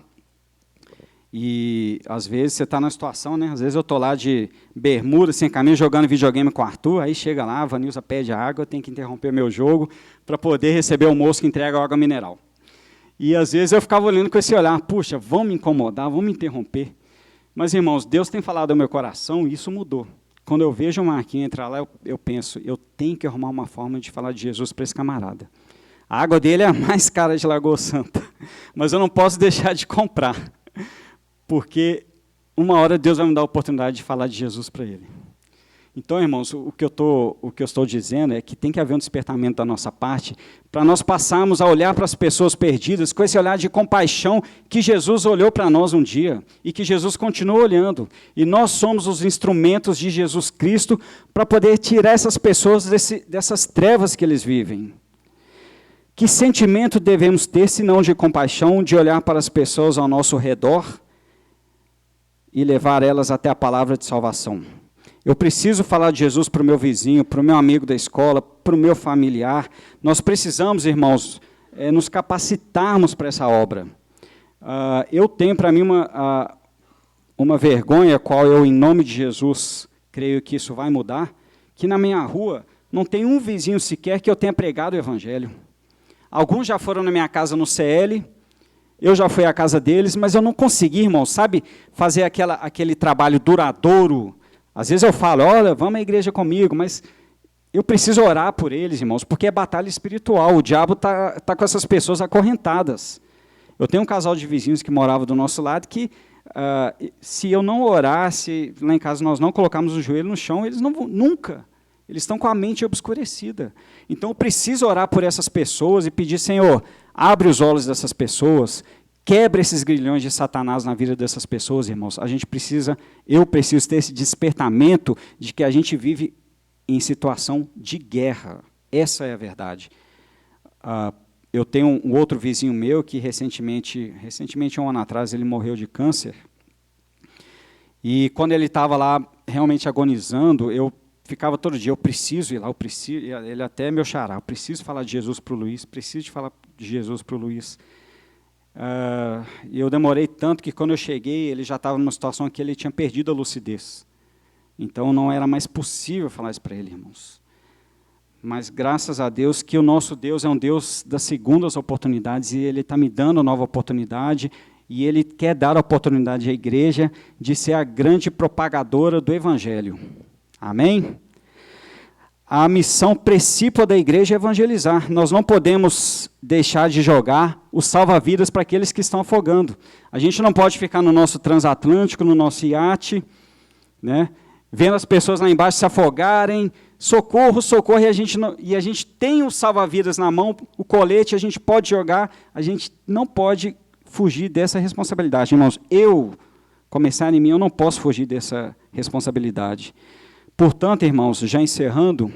e às vezes você está na situação, né? Às vezes eu estou lá de bermuda, sem caminho, jogando videogame com o Arthur, aí chega lá, a Vanilza pede água, eu tenho que interromper meu jogo para poder receber o moço que entrega água mineral. E às vezes eu ficava olhando com esse olhar, puxa, vão me incomodar, vão me interromper. Mas, irmãos, Deus tem falado ao meu coração e isso mudou. Quando eu vejo o Marquinhos entrar lá, eu penso, eu tenho que arrumar uma forma de falar de Jesus para esse camarada. A água dele é a mais cara de Lagoa Santa, mas eu não posso deixar de comprar, porque uma hora Deus vai me dar a oportunidade de falar de Jesus para ele. Então, irmãos, o que eu estou dizendo é que tem que haver um despertamento da nossa parte para nós passarmos a olhar para as pessoas perdidas com esse olhar de compaixão que Jesus olhou para nós um dia e que Jesus continua olhando. E nós somos os instrumentos de Jesus Cristo para poder tirar essas pessoas dessas trevas que eles vivem. Que sentimento devemos ter, se não de compaixão, de olhar para as pessoas ao nosso redor e levar elas até a palavra de salvação? Eu preciso falar de Jesus para o meu vizinho, para o meu amigo da escola, para o meu familiar. Nós precisamos, irmãos, nos capacitarmos para essa obra. Eu tenho para mim uma vergonha, qual eu, em nome de Jesus, creio que isso vai mudar, que na minha rua não tem um vizinho sequer que eu tenha pregado o evangelho. Alguns já foram na minha casa no CL, eu já fui à casa deles, mas eu não consegui, irmãos, sabe, fazer aquele trabalho duradouro. Às vezes eu falo, olha, vamos à igreja comigo, mas eu preciso orar por eles, irmãos, porque é batalha espiritual, o diabo tá com essas pessoas acorrentadas. Eu tenho um casal de vizinhos que morava do nosso lado que, se eu não orasse, lá em casa nós não colocarmos o joelho no chão, eles não vão, nunca, eles estão com a mente obscurecida. Então eu preciso orar por essas pessoas e pedir, Senhor, abre os olhos dessas pessoas, quebra esses grilhões de Satanás na vida dessas pessoas, irmãos. Eu preciso ter esse despertamento de que a gente vive em situação de guerra. Essa é a verdade. Eu tenho um outro vizinho meu que recentemente, 1 ano atrás, ele morreu de câncer. E quando ele estava lá realmente agonizando, eu ficava todo dia, eu preciso ir lá, ele até meu xará, eu preciso falar de Jesus para o Luiz, preciso de falar de Jesus para o Luiz. E eu demorei tanto que quando eu cheguei, ele já estava numa situação que ele tinha perdido a lucidez. Então não era mais possível falar isso para ele, irmãos. Mas graças a Deus que o nosso Deus é um Deus das segundas oportunidades e Ele está me dando nova oportunidade e Ele quer dar a oportunidade à igreja de ser a grande propagadora do Evangelho. Amém? A missão principal da igreja é evangelizar. Nós não podemos deixar de jogar o salva-vidas para aqueles que estão afogando. A gente não pode ficar no nosso transatlântico, no nosso iate, né, vendo as pessoas lá embaixo se afogarem, socorro, socorro, e a gente tem o salva-vidas na mão, o colete, a gente pode jogar, a gente não pode fugir dessa responsabilidade. Irmãos, começar em mim, eu não posso fugir dessa responsabilidade. Portanto, irmãos, já encerrando,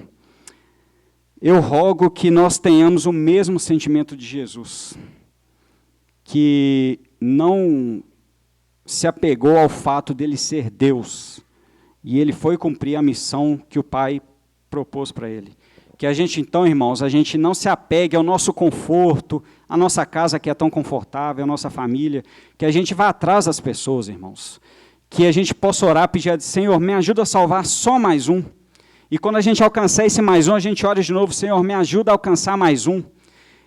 eu rogo que nós tenhamos o mesmo sentimento de Jesus, que não se apegou ao fato dele ser Deus, e ele foi cumprir a missão que o Pai propôs para ele. Que a gente, então, irmãos, a gente não se apegue ao nosso conforto, à nossa casa que é tão confortável, à nossa família, que a gente vá atrás das pessoas, irmãos. Que a gente possa orar, pedir, Senhor, me ajuda a salvar só mais um. E quando a gente alcançar esse mais um, a gente ora de novo, Senhor, me ajuda a alcançar mais um.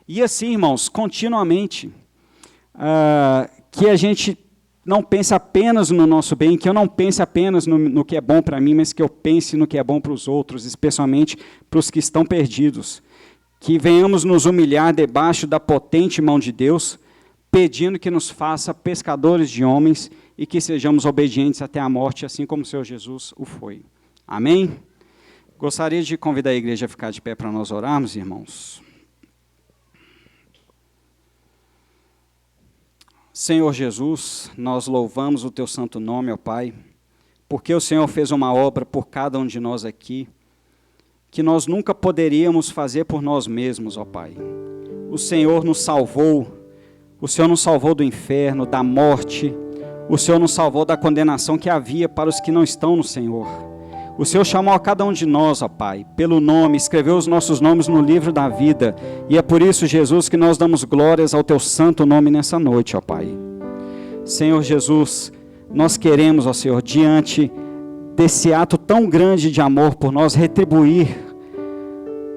E assim, irmãos, continuamente, que a gente não pense apenas no nosso bem, que eu não pense apenas no que é bom para mim, mas que eu pense no que é bom para os outros, especialmente para os que estão perdidos. Que venhamos nos humilhar debaixo da potente mão de Deus, pedindo que nos faça pescadores de homens e que sejamos obedientes até a morte, assim como o Senhor Jesus o foi. Amém? Gostaria de convidar a igreja a ficar de pé para nós orarmos, irmãos. Senhor Jesus, nós louvamos o Teu santo nome, ó Pai, porque o Senhor fez uma obra por cada um de nós aqui, que nós nunca poderíamos fazer por nós mesmos, ó Pai. O Senhor nos salvou, o Senhor nos salvou do inferno, da morte, o Senhor nos salvou da condenação que havia para os que não estão no Senhor. O Senhor chamou a cada um de nós, ó Pai, pelo nome, escreveu os nossos nomes no livro da vida, e é por isso, Jesus, que nós damos glórias ao Teu santo nome nessa noite, ó Pai. Senhor Jesus, nós queremos, ó Senhor, diante desse ato tão grande de amor por nós, retribuir,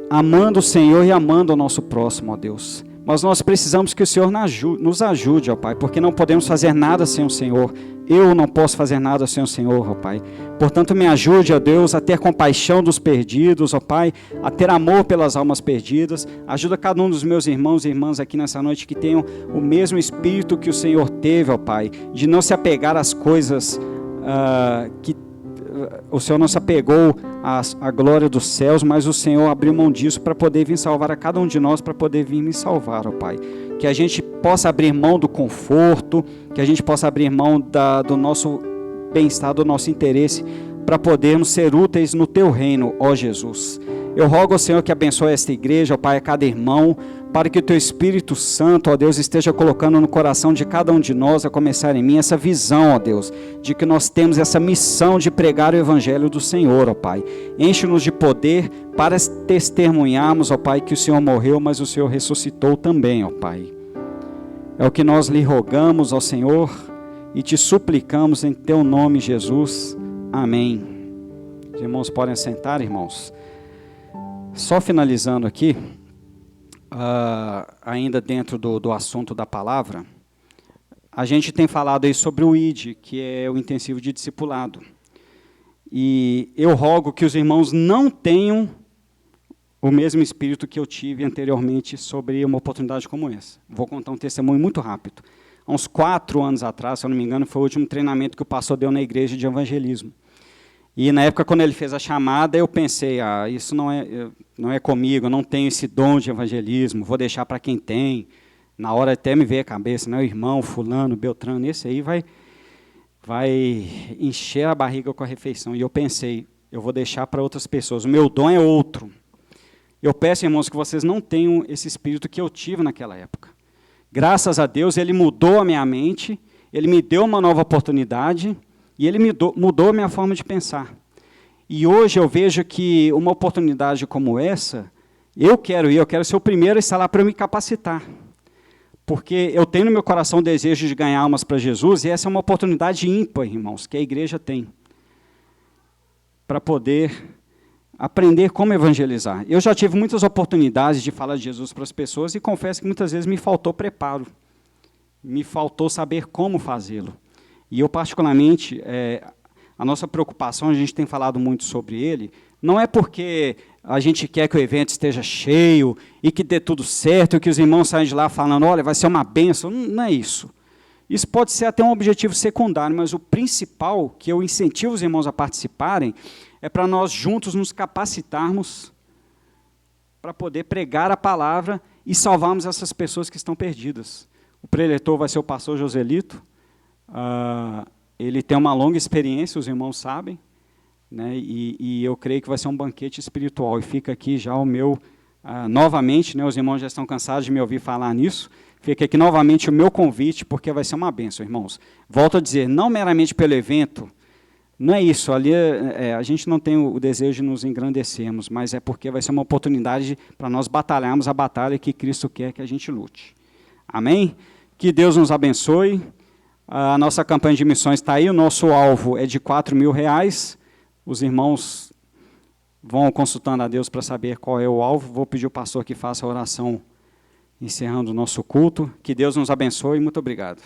amando o Senhor e amando o nosso próximo, ó Deus. Mas nós precisamos que o Senhor nos ajude, ó Pai, porque não podemos fazer nada sem o Senhor. Eu não posso fazer nada sem o Senhor, ó Pai. Portanto, me ajude, ó Deus, a ter compaixão dos perdidos, ó Pai, a ter amor pelas almas perdidas. Ajuda cada um dos meus irmãos e irmãs aqui nessa noite que tenham o mesmo espírito que o Senhor teve, ó Pai, de não se apegar às coisas o Senhor não se apegou à glória dos céus, mas o Senhor abriu mão disso para poder vir salvar a cada um de nós, para poder vir me salvar, ó Pai. Que a gente possa abrir mão do conforto, que a gente possa abrir mão do nosso bem-estar, do nosso interesse, para podermos ser úteis no Teu reino, ó Jesus. Eu rogo ao Senhor que abençoe esta igreja, ó Pai, a cada irmão, para que o Teu Espírito Santo, ó Deus, esteja colocando no coração de cada um de nós, a começar em mim, essa visão, ó Deus, de que nós temos essa missão de pregar o Evangelho do Senhor, ó Pai. Enche-nos de poder para testemunharmos, ó Pai, que o Senhor morreu, mas o Senhor ressuscitou também, ó Pai. É o que nós lhe rogamos, ó Senhor, e te suplicamos em Teu nome, Jesus. Amém. Os irmãos podem sentar, irmãos. Só finalizando aqui, ainda dentro do assunto da palavra, a gente tem falado aí sobre o ID, que é o intensivo de discipulado. E eu rogo que os irmãos não tenham o mesmo espírito que eu tive anteriormente sobre uma oportunidade como essa. Vou contar um testemunho muito rápido. Há uns 4 anos atrás, se eu não me engano, foi o último treinamento que o pastor deu na igreja de evangelismo. E na época, quando ele fez a chamada, eu pensei, isso não é comigo, eu não tenho esse dom de evangelismo, vou deixar para quem tem. Na hora até me veio a cabeça, o irmão, fulano, Beltrano, esse aí vai encher a barriga com a refeição. E eu pensei, eu vou deixar para outras pessoas, o meu dom é outro. Eu peço, irmãos, que vocês não tenham esse espírito que eu tive naquela época. Graças a Deus, Ele mudou a minha mente, Ele me deu uma nova oportunidade, e Ele mudou a minha forma de pensar. E hoje eu vejo que uma oportunidade como essa, eu quero ser o primeiro a estar lá para me capacitar. Porque eu tenho no meu coração o desejo de ganhar almas para Jesus, e essa é uma oportunidade ímpar, irmãos, que a igreja tem, para poder aprender como evangelizar. Eu já tive muitas oportunidades de falar de Jesus para as pessoas, e confesso que muitas vezes me faltou preparo, me faltou saber como fazê-lo. E eu, particularmente, a nossa preocupação, a gente tem falado muito sobre ele, não é porque a gente quer que o evento esteja cheio e que dê tudo certo, e que os irmãos saiam de lá falando, olha, vai ser uma bênção. Não é isso. Isso pode ser até um objetivo secundário, mas o principal, que eu incentivo os irmãos a participarem, é para nós juntos nos capacitarmos para poder pregar a palavra e salvarmos essas pessoas que estão perdidas. O preletor vai ser o pastor Joselito. Ele tem uma longa experiência, os irmãos sabem, né, e eu creio que vai ser um banquete espiritual. E fica aqui já o meu, novamente, né, os irmãos já estão cansados de me ouvir falar nisso, fica aqui novamente o meu convite, porque vai ser uma bênção, irmãos. Volto a dizer, não meramente pelo evento, não é isso, ali a gente não tem o desejo de nos engrandecermos, mas é porque vai ser uma oportunidade para nós batalharmos a batalha que Cristo quer que a gente lute. Amém? Que Deus nos abençoe. A nossa campanha de missões está aí, o nosso alvo é de R$4.000. Os irmãos vão consultando a Deus para saber qual é o alvo. Vou pedir ao pastor que faça a oração encerrando o nosso culto. Que Deus nos abençoe. Muito obrigado.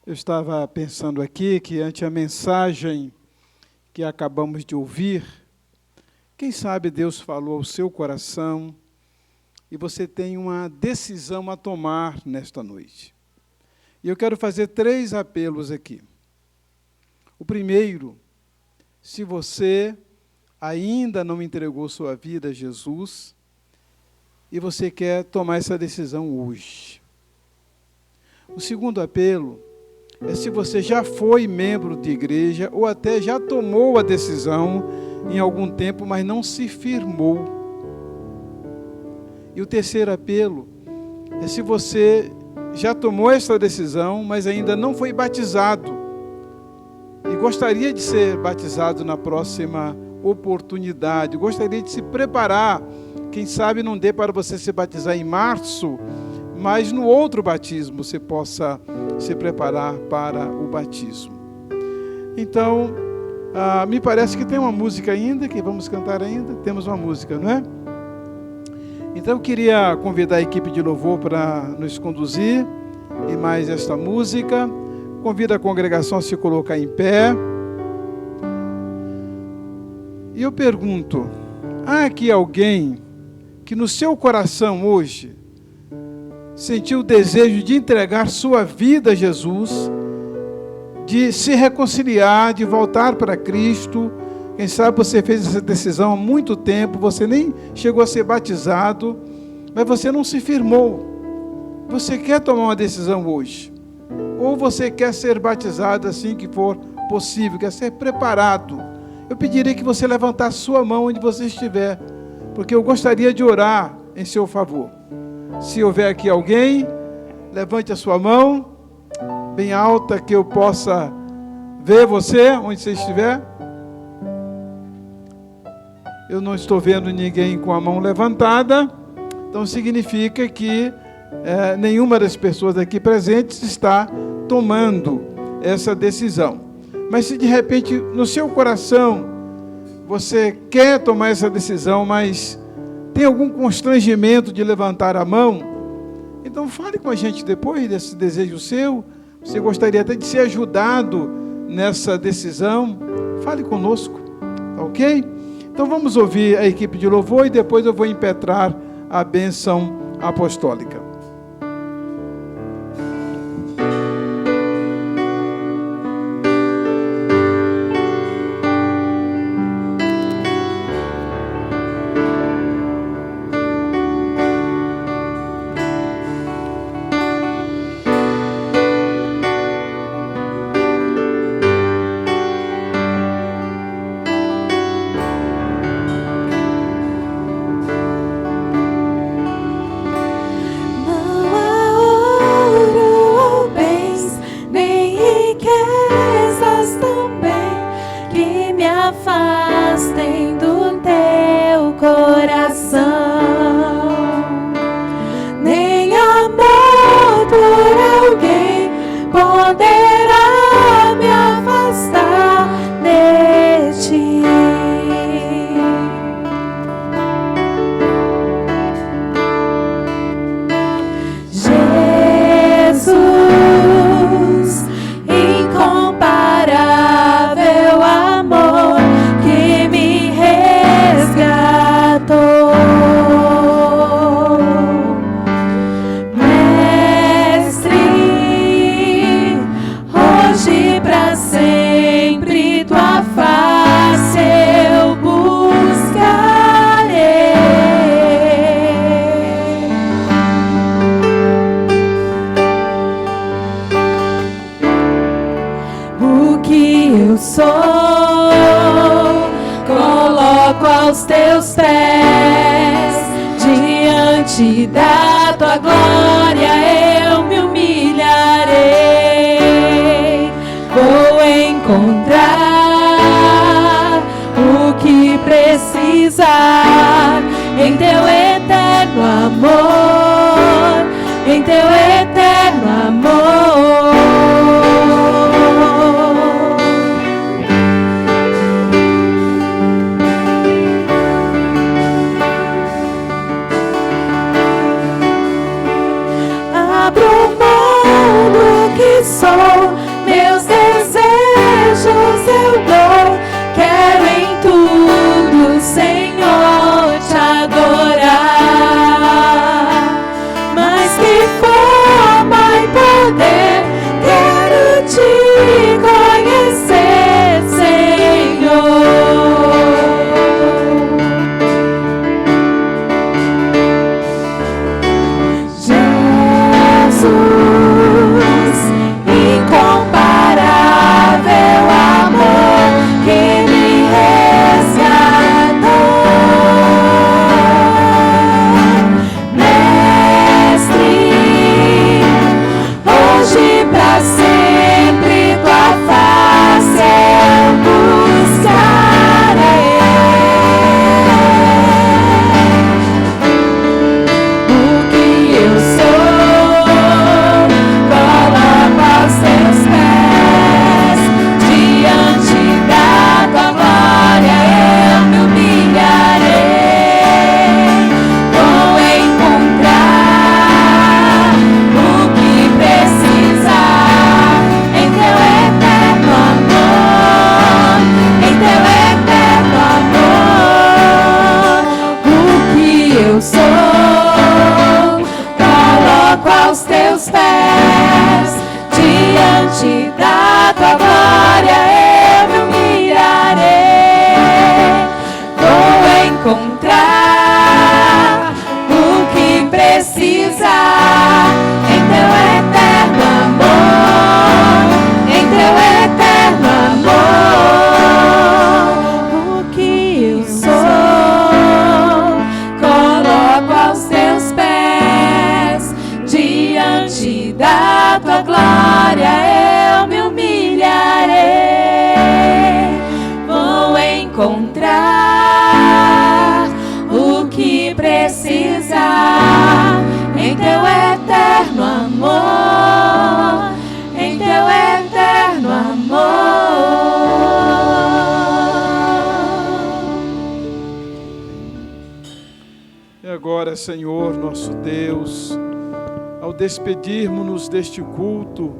Eu estava pensando aqui que, ante a mensagem que acabamos de ouvir, quem sabe Deus falou ao seu coração e você tem uma decisão a tomar nesta noite. E eu quero fazer 3 apelos aqui. O primeiro, se você ainda não entregou sua vida a Jesus e você quer tomar essa decisão hoje. O segundo apelo é se você já foi membro de igreja ou até já tomou a decisão em algum tempo, mas não se firmou. E o terceiro apelo é se você já tomou essa decisão, mas ainda não foi batizado e gostaria de ser batizado na próxima oportunidade, gostaria de se preparar, quem sabe não dê para você se batizar em março, mas no outro batismo você possa se preparar para o batismo. Então, me parece que tem uma música ainda, que vamos cantar ainda. Temos uma música, não é? Então, eu queria convidar a equipe de louvor para nos conduzir em mais esta música. Convido a congregação a se colocar em pé. E eu pergunto, Há aqui alguém que no seu coração hoje sentiu o desejo de entregar sua vida a Jesus, de se reconciliar, de voltar para Cristo. Quem sabe você fez essa decisão há muito tempo, você nem chegou a ser batizado, mas você não se firmou. Você quer tomar uma decisão hoje? Ou você quer ser batizado assim que for possível, quer ser preparado? Eu pediria que você levantasse sua mão onde você estiver, porque eu gostaria de orar em seu favor. Se houver aqui alguém, levante a sua mão, bem alta, que eu possa ver você, onde você estiver. Eu não estou vendo ninguém com a mão levantada, então significa que nenhuma das pessoas aqui presentes está tomando essa decisão. Mas se de repente no seu coração você quer tomar essa decisão, mas tem algum constrangimento de levantar a mão, então fale com a gente depois desse desejo seu. Você gostaria até de ser ajudado nessa decisão, fale conosco, tá ok? Então vamos ouvir a equipe de louvor e depois eu vou impetrar a bênção apostólica. aos teus pés, diante da tua glória eu me humilharei. Vou encontrar o que precisar em teu eterno amor, em teu eterno amor. Sou, meus desejos eu dou, quero em tudo, Senhor, te adorar. Mas que forma e poder, quero te conhecer, Senhor. Jesus, incomparável amor encontrar o que precisar em teu eterno amor, em teu eterno amor. E agora, Senhor, nosso Deus, ao despedirmos-nos deste culto,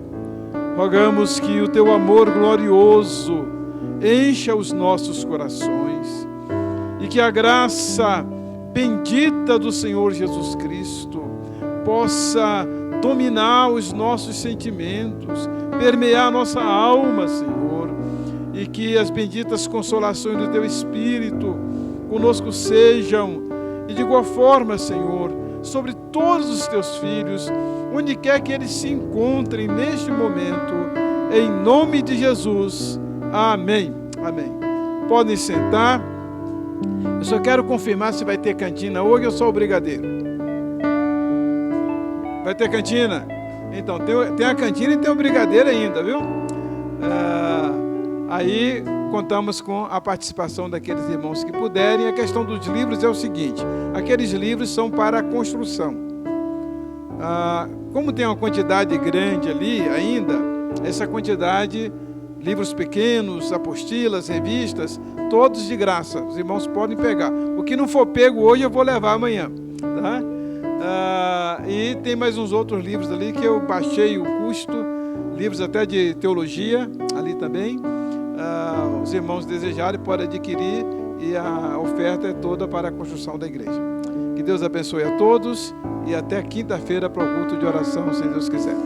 rogamos que o teu amor glorioso encha os nossos corações e que a graça bendita do Senhor Jesus Cristo possa dominar os nossos sentimentos, permear a nossa alma, Senhor, e que as benditas consolações do teu Espírito conosco sejam, e de igual forma, Senhor, sobre todos os teus filhos, onde quer que eles se encontrem neste momento, em nome de Jesus. Amém. Amém. Podem sentar. Eu só quero confirmar se vai ter cantina hoje ou só o brigadeiro. Vai ter cantina? Então, tem a cantina e tem o brigadeiro ainda, viu? Aí contamos com a participação daqueles irmãos que puderem. A questão dos livros é o seguinte: aqueles livros são para a construção. Como tem uma quantidade grande ali ainda, essa quantidade, livros pequenos, apostilas, revistas, todos de graça, os irmãos podem pegar. O que não for pego hoje eu vou levar amanhã, tá? E tem mais uns outros livros ali que eu baixei o custo, livros até de teologia ali também. Os irmãos desejarem podem adquirir, e a oferta é toda para a construção da igreja. Que Deus abençoe a todos e até quinta-feira para o culto de oração, se Deus quiser.